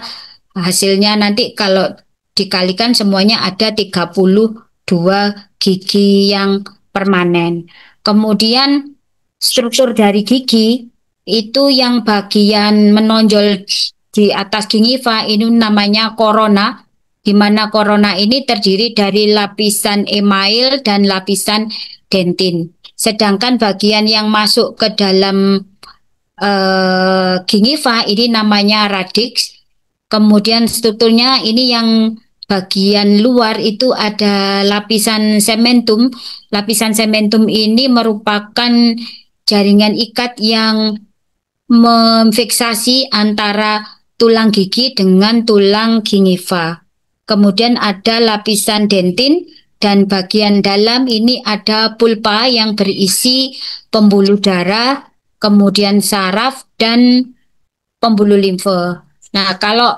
hasilnya nanti kalau dikalikan semuanya ada 32 gigi yang permanen. Kemudian struktur dari gigi itu yang bagian menonjol di atas gingiva ini namanya korona, di mana korona ini terdiri dari lapisan email dan lapisan dentin. Sedangkan bagian yang masuk ke dalam gingiva ini namanya radix. Kemudian strukturnya ini yang bagian luar itu ada lapisan sementum. Lapisan sementum ini merupakan jaringan ikat yang memfiksasi antara tulang gigi dengan tulang gingiva. Kemudian ada lapisan dentin dan bagian dalam ini ada pulpa yang berisi pembuluh darah, kemudian saraf dan pembuluh limfe. Nah, kalau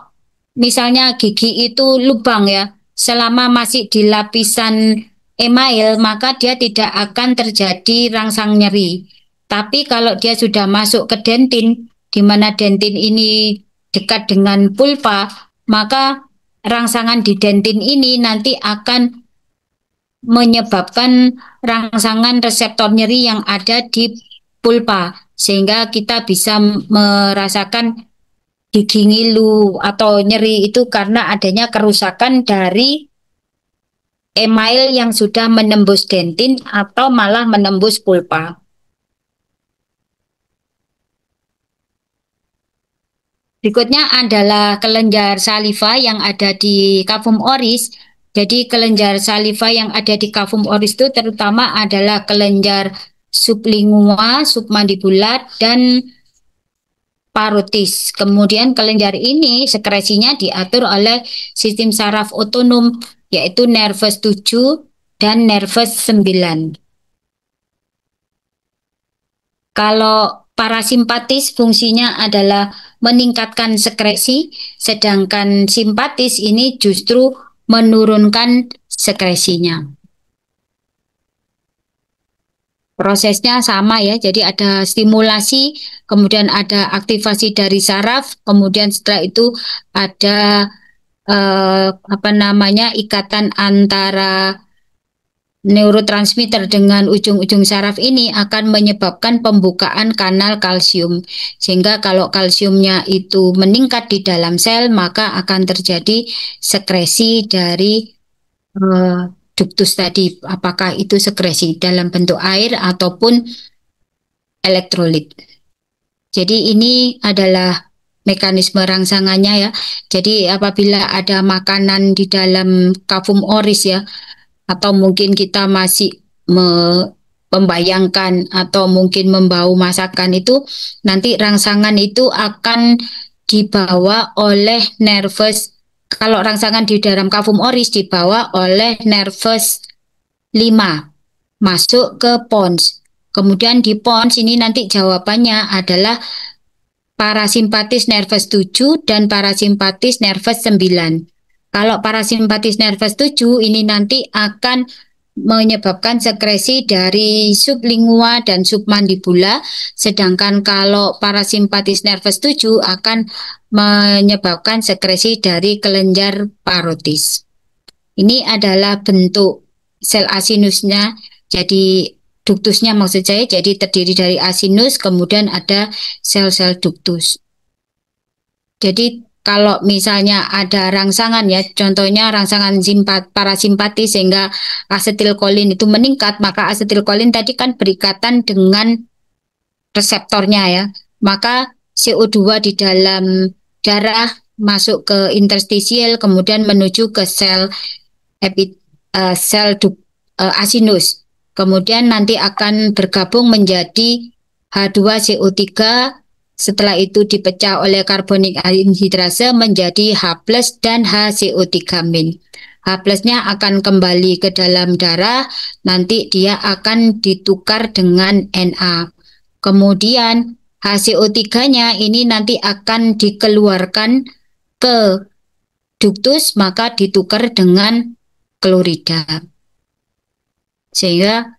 misalnya gigi itu lubang ya, selama masih di lapisan email, maka dia tidak akan terjadi rangsang nyeri. Tapi kalau dia sudah masuk ke dentin, di mana dentin ini dekat dengan pulpa, maka rangsangan di dentin ini nanti akan menyebabkan rangsangan reseptor nyeri yang ada di pulpa, sehingga kita bisa merasakan gigi ngilu atau nyeri itu karena adanya kerusakan dari email yang sudah menembus dentin atau malah menembus pulpa. Berikutnya adalah kelenjar saliva yang ada di cavum oris. Jadi kelenjar saliva yang ada di cavum oris itu terutama adalah kelenjar sublingual, submandibular, dan parotis. Kemudian kelenjar ini sekresinya diatur oleh sistem saraf otonom, yaitu nervus 7 dan nervus 9. Kalau parasimpatis fungsinya adalah meningkatkan sekresi, sedangkan simpatis ini justru menurunkan sekresinya. Prosesnya sama ya, jadi ada stimulasi, kemudian ada aktivasi dari saraf, kemudian setelah itu ada ikatan antara neurotransmitter dengan ujung-ujung saraf ini akan menyebabkan pembukaan kanal kalsium. Sehingga kalau kalsiumnya itu meningkat di dalam sel, maka akan terjadi sekresi dari duktus tadi. Apakah itu sekresi dalam bentuk air ataupun elektrolit. Jadi ini adalah mekanisme rangsangannya ya. Jadi apabila ada makanan di dalam cavum oris ya, atau mungkin kita masih membayangkan atau mungkin membau masakan itu, nanti rangsangan itu akan dibawa oleh nervus. Kalau rangsangan di dalam cavum oris dibawa oleh nervus 5 masuk ke pons. Kemudian di pons ini nanti jawabannya adalah parasimpatis nervus 7 dan parasimpatis nervus 9. Kalau parasimpatis nervus 7 ini nanti akan menyebabkan sekresi dari sublingual dan submandibula, sedangkan kalau parasimpatis nervus 7 akan menyebabkan sekresi dari kelenjar parotis. Ini adalah bentuk sel asinusnya, jadi duktusnya maksud saya, jadi terdiri dari asinus, kemudian ada sel-sel duktus. Jadi kalau misalnya ada rangsangan ya, contohnya rangsangan parasimpatis sehingga asetilkolin itu meningkat, maka asetilkolin tadi kan berikatan dengan reseptornya ya, maka CO2 di dalam darah masuk ke interstisial, kemudian menuju ke sel asinus, kemudian nanti akan bergabung menjadi H2CO3 Setelah itu dipecah oleh karbonik anhidrasa menjadi H+ dan HCO3-. H+-nya akan kembali ke dalam darah, nanti dia akan ditukar dengan Na. Kemudian HCO3-nya ini nanti akan dikeluarkan ke duktus, maka ditukar dengan klorida. Sehingga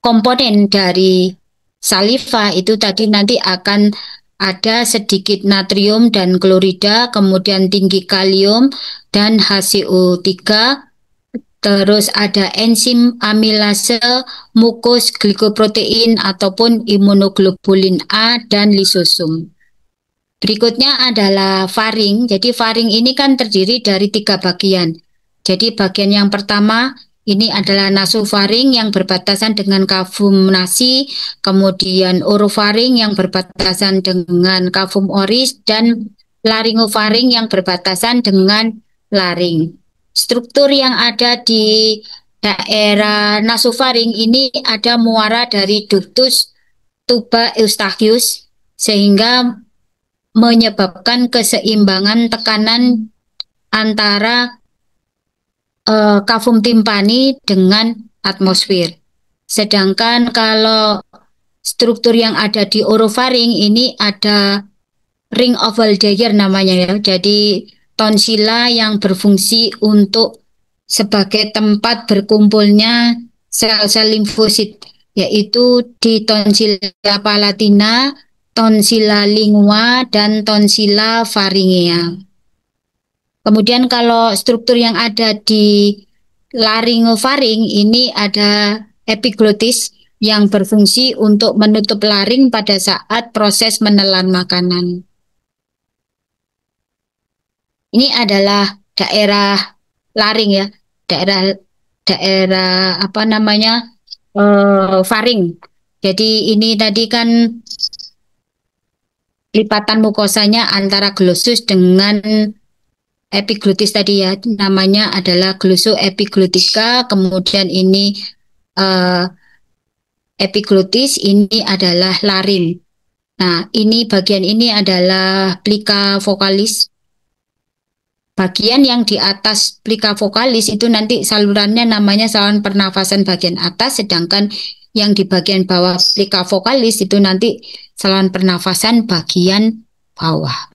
komponen dari saliva itu tadi nanti akan ada sedikit natrium dan klorida, kemudian tinggi kalium dan HCO3, terus ada enzim amilase, mukus, glikoprotein ataupun imunoglobulin A dan lisosum. Berikutnya adalah faring. Jadi faring ini kan terdiri dari 3 bagian. Jadi bagian yang pertama ini adalah nasofaring yang berbatasan dengan kavum nasi, kemudian orofaring yang berbatasan dengan kavum oris, dan laringofaring yang berbatasan dengan laring. Struktur yang ada di daerah nasofaring ini ada muara dari ductus tuba eustachius, sehingga menyebabkan keseimbangan tekanan antara kavum timpani dengan atmosfer. Sedangkan kalau struktur yang ada di orofaring ini ada ring of Waldeyer namanya ya. Jadi tonsila yang berfungsi untuk sebagai tempat berkumpulnya sel-sel limfosit, yaitu di tonsila palatina, tonsila lingua, dan tonsila faringea. Kemudian kalau struktur yang ada di laringofaring ini ada epiglotis yang berfungsi untuk menutup laring pada saat proses menelan makanan. Ini adalah daerah laring ya, daerah faring. Jadi ini tadi kan lipatan mukosanya antara glossus dengan epiglotis tadi ya, namanya adalah glossoepiglotika, kemudian ini epiglotis, ini adalah laring. Nah, ini bagian ini adalah plica vocalis. Bagian yang di atas plica vocalis itu nanti salurannya namanya saluran pernafasan bagian atas, sedangkan yang di bagian bawah plica vocalis itu nanti saluran pernafasan bagian bawah.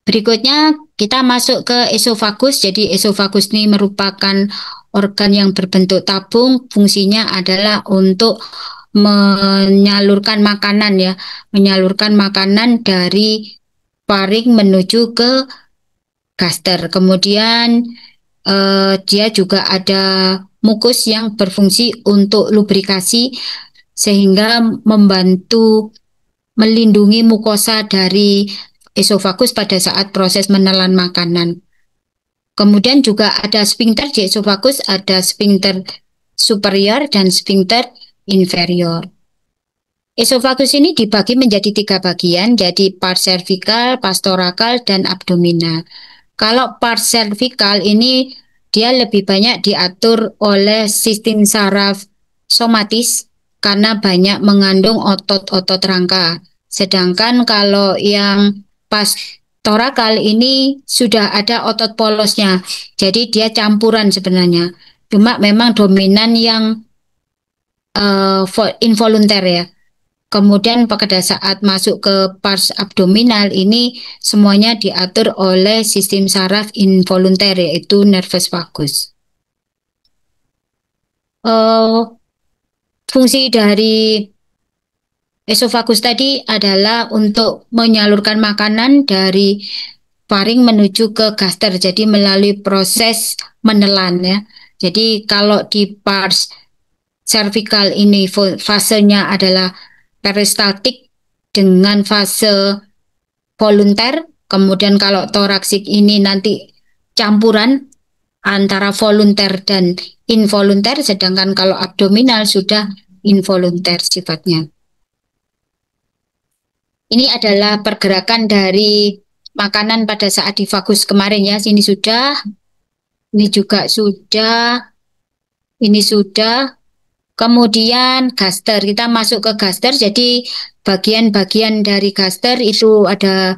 Berikutnya kita masuk ke esofagus. Jadi esofagus ini merupakan organ yang berbentuk tabung. Fungsinya adalah untuk menyalurkan makanan ya, menyalurkan makanan dari faring menuju ke gaster. Kemudian dia juga ada mukus yang berfungsi untuk lubrikasi sehingga membantu melindungi mukosa dari esofagus pada saat proses menelan makanan. Kemudian juga ada sphincter di esofagus, ada sphincter superior dan sphincter inferior. Esofagus ini dibagi menjadi 3 bagian, jadi pars cervical, pars thoracal, dan abdominal. Kalau pars cervical ini dia lebih banyak diatur oleh sistem saraf somatis karena banyak mengandung otot-otot rangka. Sedangkan kalau yang pars thoracal ini sudah ada otot polosnya, jadi dia campuran sebenarnya. Cuma memang dominan yang involunter ya. Kemudian pada saat masuk ke pars abdominal ini semuanya diatur oleh sistem saraf involunter yaitu nervus vagus. Fungsi dari esofagus tadi adalah untuk menyalurkan makanan dari faring menuju ke gaster, jadi melalui proses menelan ya. Jadi kalau di pars cervical ini fasenya adalah peristaltik dengan fase volunter, kemudian kalau toraksik ini nanti campuran antara volunter dan involunter, sedangkan kalau abdominal sudah involunter sifatnya. Ini adalah pergerakan dari makanan pada saat di vagus kemarin ya. Sini sudah, ini juga sudah, ini sudah. Kemudian gaster, kita masuk ke gaster. Jadi bagian-bagian dari gaster itu ada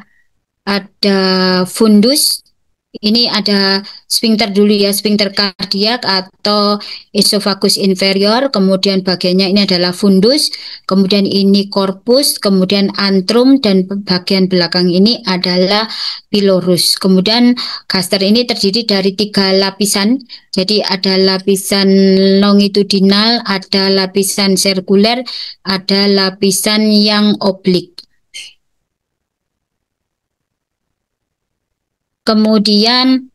fundus. Ini ada sphincter dulu ya, sphincter kardiak atau esophagus inferior, kemudian bagiannya ini adalah fundus, kemudian ini corpus, kemudian antrum, dan bagian belakang ini adalah pylorus. Kemudian gaster ini terdiri dari 3 lapisan, jadi ada lapisan longitudinal, ada lapisan sirkuler, ada lapisan yang oblik. Kemudian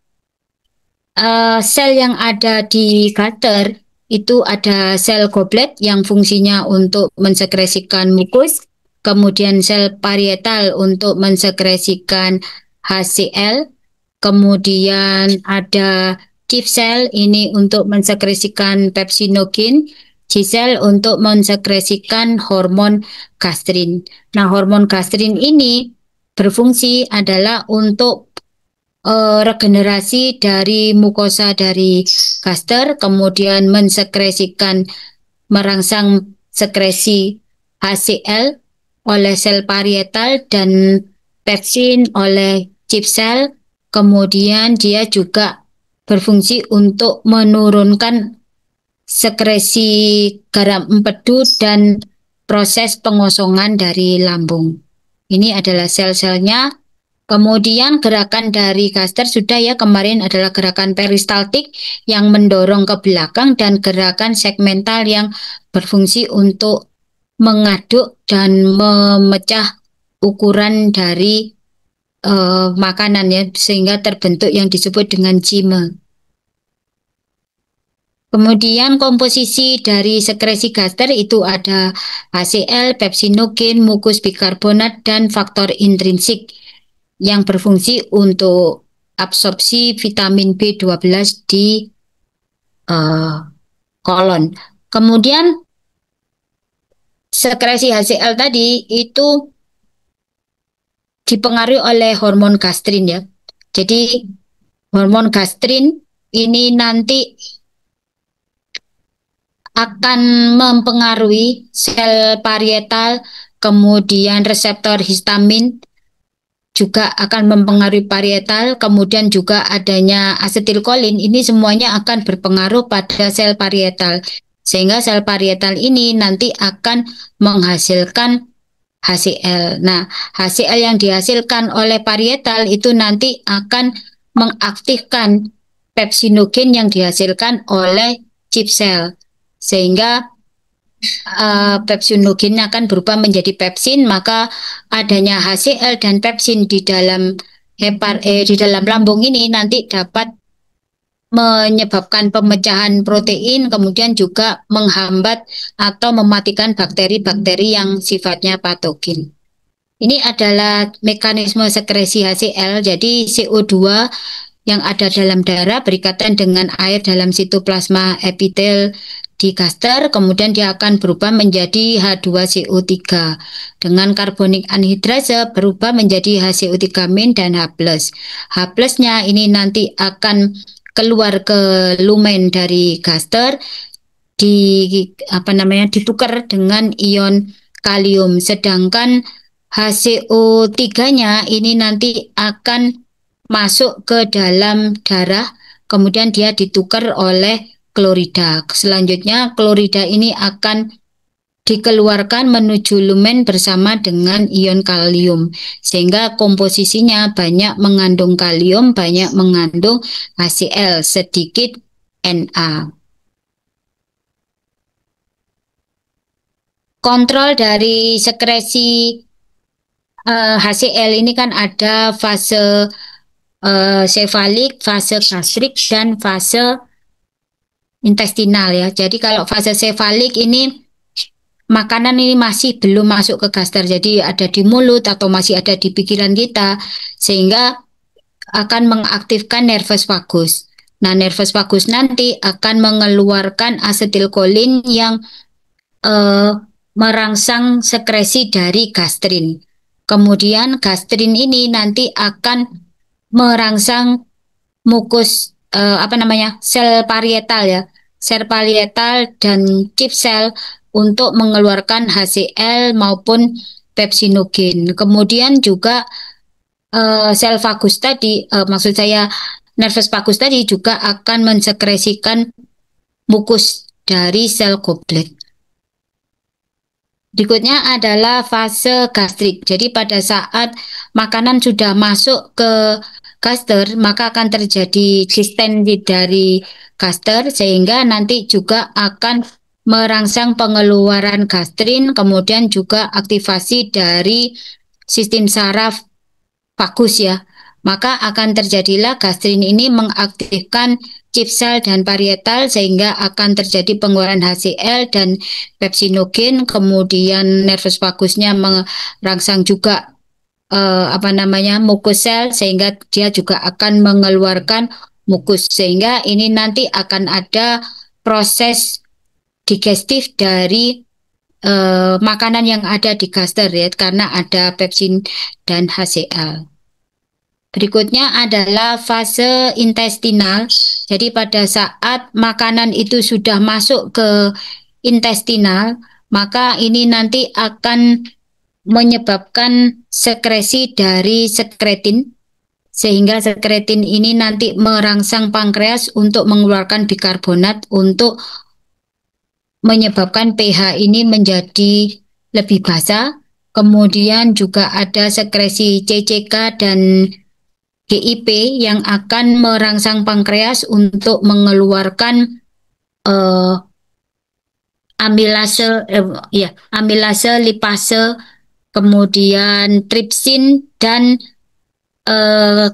sel yang ada di gaster itu ada sel goblet yang fungsinya untuk mensekresikan mukus, kemudian sel parietal untuk mensekresikan HCl, kemudian ada chief cell ini untuk mensekresikan pepsinogen, G cell untuk mensekresikan hormon gastrin. Nah, hormon gastrin ini berfungsi adalah untuk regenerasi dari mukosa dari gaster, kemudian merangsang sekresi HCl oleh sel parietal dan pepsin oleh chief cell. Kemudian dia juga berfungsi untuk menurunkan sekresi garam empedu dan proses pengosongan dari lambung. Ini adalah sel-selnya. Kemudian gerakan dari gaster sudah ya, kemarin adalah gerakan peristaltik yang mendorong ke belakang dan gerakan segmental yang berfungsi untuk mengaduk dan memecah ukuran dari makanan ya, sehingga terbentuk yang disebut dengan chyme. Kemudian komposisi dari sekresi gaster itu ada HCl, pepsinogen, mukus bikarbonat, dan faktor intrinsik yang berfungsi untuk absorpsi vitamin B12 di kolon. Kemudian sekresi HCl tadi itu dipengaruhi oleh hormon gastrin ya. Jadi hormon gastrin ini nanti akan mempengaruhi sel parietal, kemudian reseptor histamin juga akan mempengaruhi parietal, kemudian juga adanya asetilkolin, ini semuanya akan berpengaruh pada sel parietal. Sehingga sel parietal ini nanti akan menghasilkan HCl. Nah, HCl yang dihasilkan oleh parietal itu nanti akan mengaktifkan pepsinogen yang dihasilkan oleh chief cell. Sehingga pepsinogen akan berubah menjadi pepsin, maka adanya HCl dan pepsin di dalam di dalam lambung ini nanti dapat menyebabkan pemecahan protein, kemudian juga menghambat atau mematikan bakteri-bakteri yang sifatnya patogen. Ini adalah mekanisme sekresi HCl. Jadi CO2 yang ada dalam darah berikatan dengan air dalam sitoplasma epitel di gaster, kemudian dia akan berubah menjadi H2CO3 dengan karbonik anhidrasa berubah menjadi HCO3- dan H+. H+-nya ini nanti akan keluar ke lumen dari gaster ditukar dengan ion kalium, sedangkan HCO3-nya ini nanti akan masuk ke dalam darah, kemudian dia ditukar oleh klorida. Selanjutnya klorida ini akan dikeluarkan menuju lumen bersama dengan ion kalium, sehingga komposisinya banyak mengandung kalium, banyak mengandung HCl, sedikit Na. Kontrol dari sekresi HCl ini kan ada fase sefalik, fase gastrik, dan fase intestinal ya. Jadi kalau fase sefalik ini makanan ini masih belum masuk ke gaster, jadi ada di mulut atau masih ada di pikiran kita, sehingga akan mengaktifkan nervus vagus. Nah, nervus vagus nanti akan mengeluarkan asetilkolin yang merangsang sekresi dari gastrin. Kemudian gastrin ini nanti akan merangsang mukus sel parietal ya. sel parietal dan chip sel untuk mengeluarkan HCl maupun pepsinogen. Kemudian juga sel vagus tadi, maksud saya nervus vagus tadi juga akan mensekresikan mukus dari sel goblet. Berikutnya adalah fase gastrik. Jadi pada saat makanan sudah masuk ke gaster, maka akan terjadi distensi dari gaster sehingga nanti juga akan merangsang pengeluaran gastrin, kemudian juga aktivasi dari sistem saraf vagus ya. Maka akan terjadilah gastrin ini mengaktifkan chip sel dan parietal sehingga akan terjadi pengeluaran HCl dan pepsinogen, kemudian nervus vagusnya merangsang juga mukus sel sehingga dia juga akan mengeluarkan mukus sehingga ini nanti akan ada proses digestif dari makanan yang ada di gaster ya karena ada pepsin dan HCl. Berikutnya adalah fase intestinal. Jadi pada saat makanan itu sudah masuk ke intestinal, maka ini nanti akan menyebabkan sekresi dari sekretin, sehingga sekretin ini nanti merangsang pankreas untuk mengeluarkan bikarbonat untuk menyebabkan pH ini menjadi lebih basa. Kemudian juga ada sekresi CCK dan GIP yang akan merangsang pankreas untuk mengeluarkan amilase, lipase, kemudian tripsin dan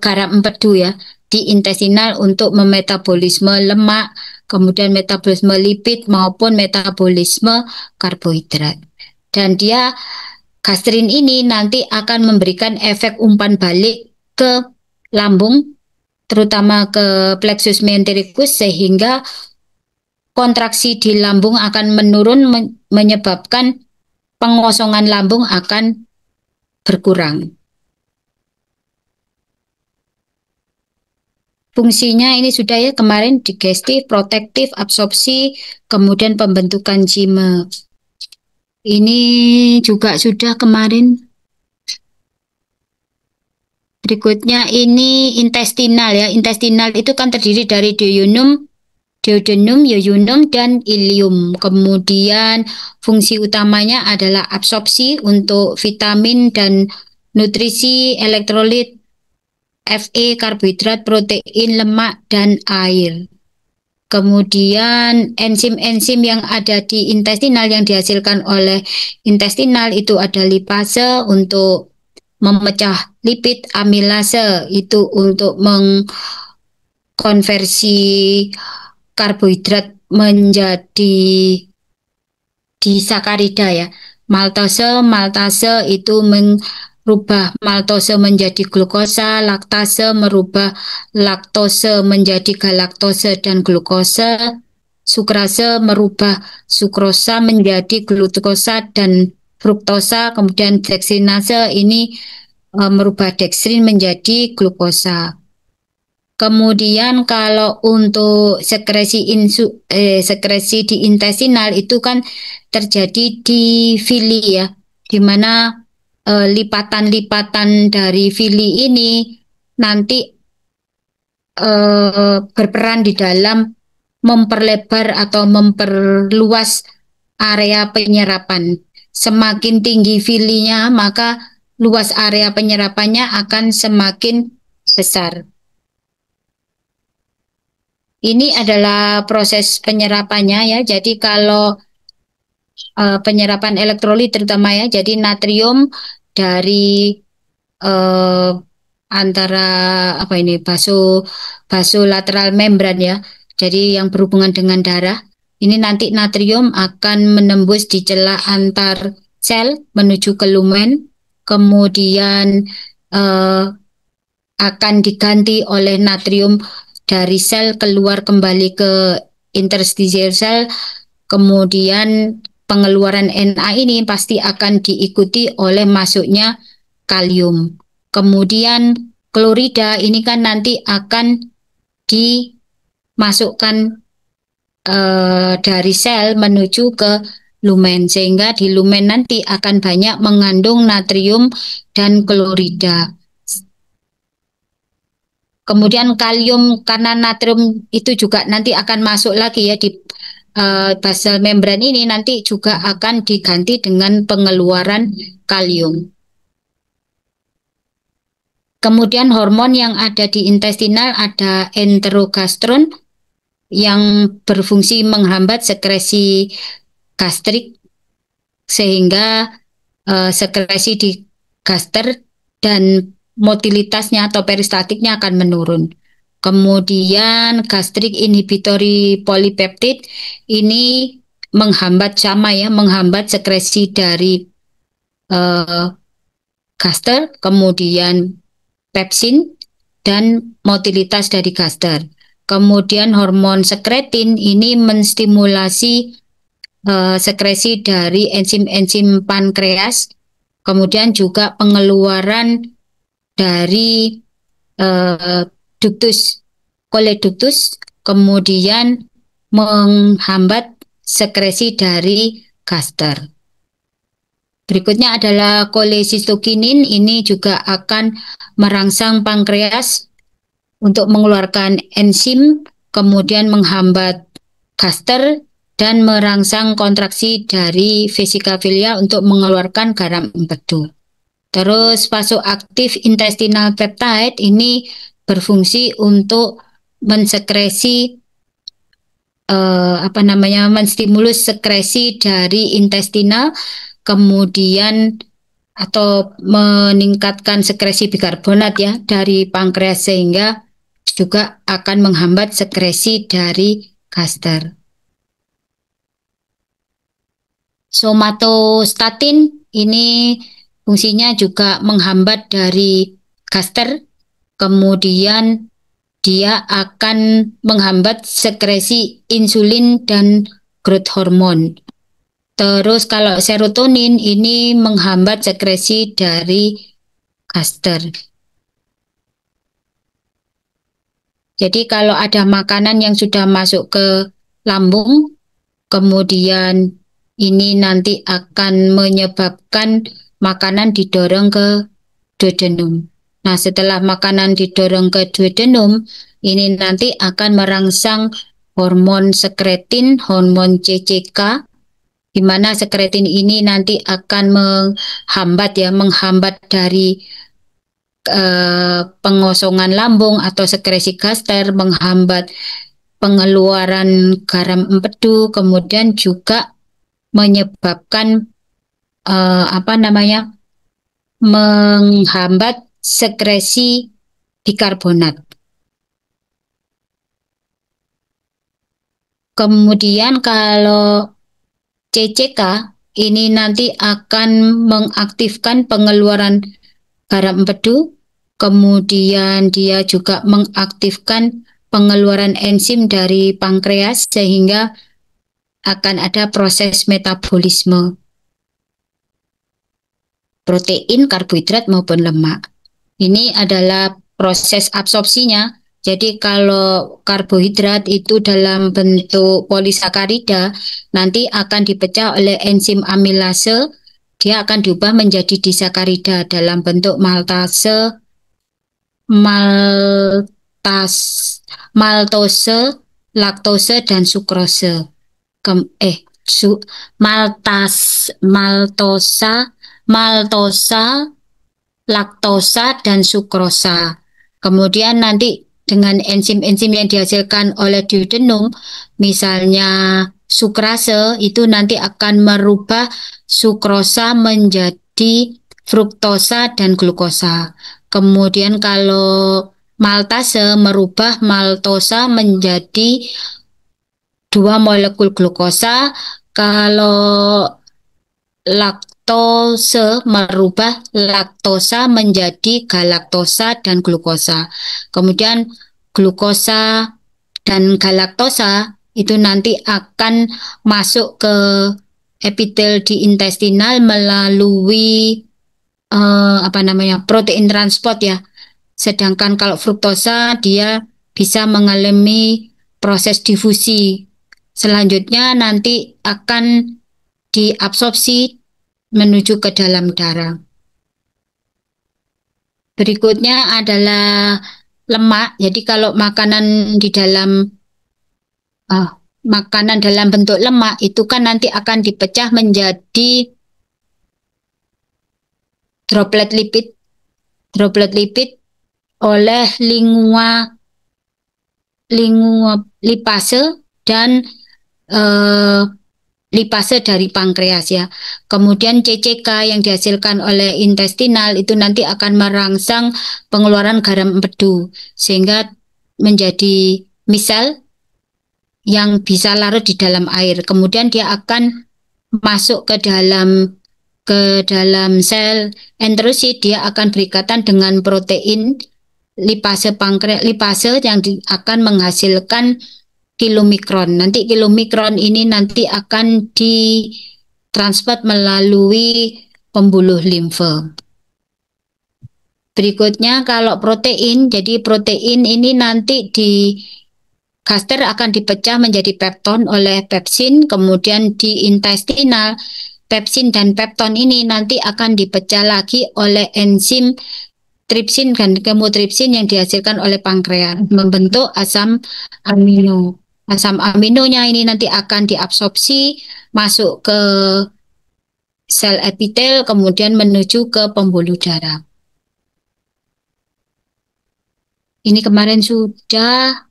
garam empedu ya di intestinal untuk memetabolisme lemak, kemudian metabolisme lipid maupun metabolisme karbohidrat. Dan gastrin ini nanti akan memberikan efek umpan balik ke lambung, terutama ke plexus mesentericus sehingga kontraksi di lambung akan menurun menyebabkan pengosongan lambung akan berkurang. Fungsinya ini sudah ya kemarin digestif, protektif, absorpsi, kemudian pembentukan enzim. Ini juga sudah kemarin. Berikutnya ini intestinal ya. Intestinal itu kan terdiri dari duodenum, yeyunum, dan ileum. Kemudian fungsi utamanya adalah absorpsi untuk vitamin dan nutrisi, elektrolit, Fe, karbohidrat, protein, lemak, dan air. Kemudian enzim-enzim yang ada di intestinal yang dihasilkan oleh intestinal itu ada lipase untuk memecah lipid, amilase itu untuk mengkonversi karbohidrat menjadi disakarida ya. Maltase itu merubah maltose menjadi glukosa, laktase merubah laktose menjadi galaktose dan glukosa, sukrase merubah sukrosa menjadi glukosa dan fruktosa, kemudian deksinase ini merubah dekstrin menjadi glukosa. Kemudian kalau untuk sekresi di intestinal itu kan terjadi di villi ya, di mana lipatan-lipatan dari villi ini nanti berperan di dalam memperlebar atau memperluas area penyerapan. Semakin tinggi villinya, maka luas area penyerapannya akan semakin besar. Ini adalah proses penyerapannya ya. Jadi kalau penyerapan elektrolit terutama ya, jadi natrium dari antara basolateral membran ya. Jadi yang berhubungan dengan darah. Ini nanti natrium akan menembus di celah antar sel menuju ke lumen, kemudian akan diganti oleh natrium dari sel keluar kembali ke interstitial sel, kemudian pengeluaran Na ini pasti akan diikuti oleh masuknya kalium. Kemudian klorida ini kan nanti akan dimasukkan dari sel menuju ke lumen, sehingga di lumen nanti akan banyak mengandung natrium dan klorida. Kemudian kalium, karena natrium itu juga nanti akan masuk lagi ya di basal membran ini, nanti juga akan diganti dengan pengeluaran kalium. Kemudian hormon yang ada di intestinal ada enterogastron yang berfungsi menghambat sekresi gastrik, sehingga sekresi di gaster dan motilitasnya atau peristaltiknya akan menurun. Kemudian gastric inhibitory polypeptide ini menghambat sekresi dari gaster, kemudian pepsin dan motilitas dari gaster. Kemudian hormon sekretin ini menstimulasi sekresi dari enzim-enzim pankreas, kemudian juga pengeluaran dari ductus choledochus, kemudian menghambat sekresi dari gaster. Berikutnya adalah kolecistokinin, ini juga akan merangsang pankreas untuk mengeluarkan enzim, kemudian menghambat gaster dan merangsang kontraksi dari vesika filia untuk mengeluarkan garam empedu. Terus vasoaktif intestinal peptide ini berfungsi untuk mensekresi menstimulus sekresi dari intestinal, kemudian atau meningkatkan sekresi bikarbonat ya dari pankreas, sehingga juga akan menghambat sekresi dari gaster. Somatostatin ini fungsinya juga menghambat dari gaster, kemudian dia akan menghambat sekresi insulin dan growth hormone. Terus kalau serotonin ini menghambat sekresi dari gaster. Jadi kalau ada makanan yang sudah masuk ke lambung, kemudian ini nanti akan menyebabkan makanan didorong ke duodenum. Nah, setelah makanan didorong ke duodenum, ini nanti akan merangsang hormon sekretin, hormon CCK, di mana sekretin ini nanti akan menghambat dari pengosongan lambung atau sekresi gaster, menghambat pengeluaran garam empedu, kemudian juga menyebabkan menghambat sekresi bikarbonat. Kemudian kalau CCK ini nanti akan mengaktifkan pengeluaran garam empedu, kemudian dia juga mengaktifkan pengeluaran enzim dari pankreas, sehingga akan ada proses metabolisme protein, karbohidrat maupun lemak. Ini adalah proses absorpsinya. Jadi kalau karbohidrat itu dalam bentuk polisakarida, nanti akan dipecah oleh enzim amilase, dia akan diubah menjadi disakarida dalam bentuk maltase, maltose, laktose, dan sukrose. Maltosa, laktosa, dan sukrosa. Kemudian nanti dengan enzim-enzim yang dihasilkan oleh duodenum, misalnya sukrase, itu nanti akan merubah sukrosa menjadi fruktosa dan glukosa. Kemudian kalau maltase merubah maltosa menjadi 2 molekul glukosa. Kalau laktose merubah laktosa menjadi galaktosa dan glukosa. Kemudian glukosa dan galaktosa itu nanti akan masuk ke epitel di intestinal melalui protein transport ya. Sedangkan kalau fruktosa dia bisa mengalami proses difusi Selanjutnya nanti akan diabsorpsi menuju ke dalam darah. Berikutnya adalah lemak. Jadi kalau makanan di dalam makanan dalam bentuk lemak itu kan nanti akan dipecah menjadi droplet lipid. Droplet lipid oleh lingua lipase dan lipase dari pankreas ya. Kemudian CCK yang dihasilkan oleh intestinal itu nanti akan merangsang pengeluaran garam empedu sehingga menjadi misel yang bisa larut di dalam air. Kemudian dia akan masuk ke dalam sel enterosit, dia akan berikatan dengan protein lipase pankreas lipase yang akan menghasilkan kilomikron. Nanti kilomikron ini nanti akan ditransfer melalui pembuluh limfe. Berikutnya kalau protein, jadi protein ini nanti di gaster akan dipecah menjadi pepton oleh pepsin, kemudian di intestinal pepsin dan pepton ini nanti akan dipecah lagi oleh enzim tripsin dan kemotripsin yang dihasilkan oleh pankreas membentuk asam amino. Asam aminonya ini nanti akan diabsorpsi masuk ke sel epitel kemudian menuju ke pembuluh darah. Ini kemarin sudah,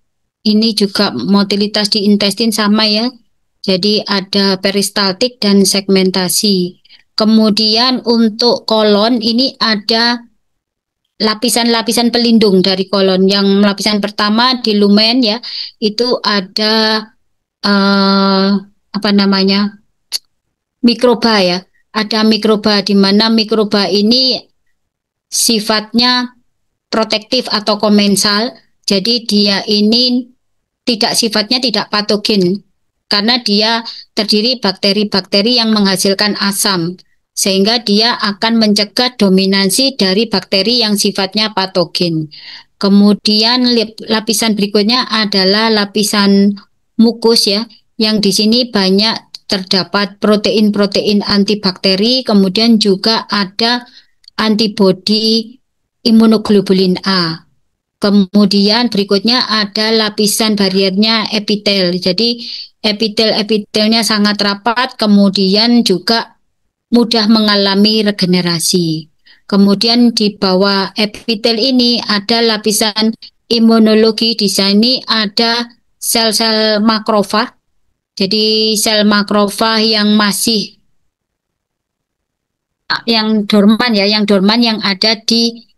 ini juga motilitas di intestin sama ya. Jadi ada peristaltik dan segmentasi. Kemudian untuk kolon ini ada lapisan-lapisan pelindung dari kolon. Yang lapisan pertama di lumen ya, itu ada apa namanya? Mikroba ya. Ada mikroba di mana mikroba ini sifatnya protektif atau komensal. Jadi dia ini sifatnya tidak patogen karena dia terdiri bakteri-bakteri yang menghasilkan asam sehingga dia akan mencegah dominasi dari bakteri yang sifatnya patogen. Kemudian lapisan berikutnya adalah lapisan mukus ya, yang di sini banyak terdapat protein-protein antibakteri, kemudian juga ada antibodi imunoglobulin A. Kemudian berikutnya ada lapisan bariernya epitel. Jadi epitel-epitelnya sangat rapat, kemudian juga mudah mengalami regenerasi. Kemudian di bawah epitel ini ada lapisan imunologi. Di sini ada sel-sel makrofag. Jadi sel makrofag yang masih yang dorman ya, yang ada di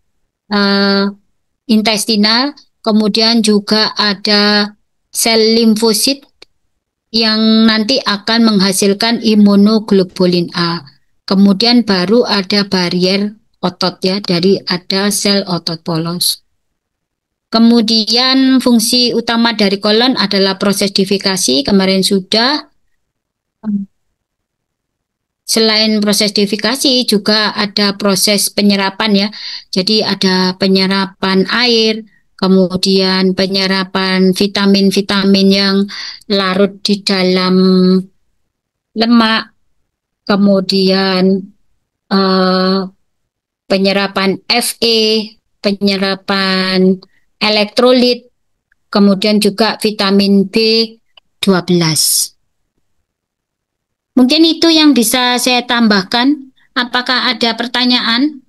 intestinal. Kemudian juga ada sel limfosit yang nanti akan menghasilkan imunoglobulin A. Kemudian baru ada barier otot ya, dari ada sel otot polos. Kemudian fungsi utama dari kolon adalah proses divikasi, kemarin sudah. Selain proses divikasi juga ada proses penyerapan ya. Jadi ada penyerapan air, kemudian penyerapan vitamin-vitamin yang larut di dalam lemak, kemudian penyerapan Fe, penyerapan elektrolit, kemudian juga vitamin B12. Mungkin itu yang bisa saya tambahkan. Apakah ada pertanyaan?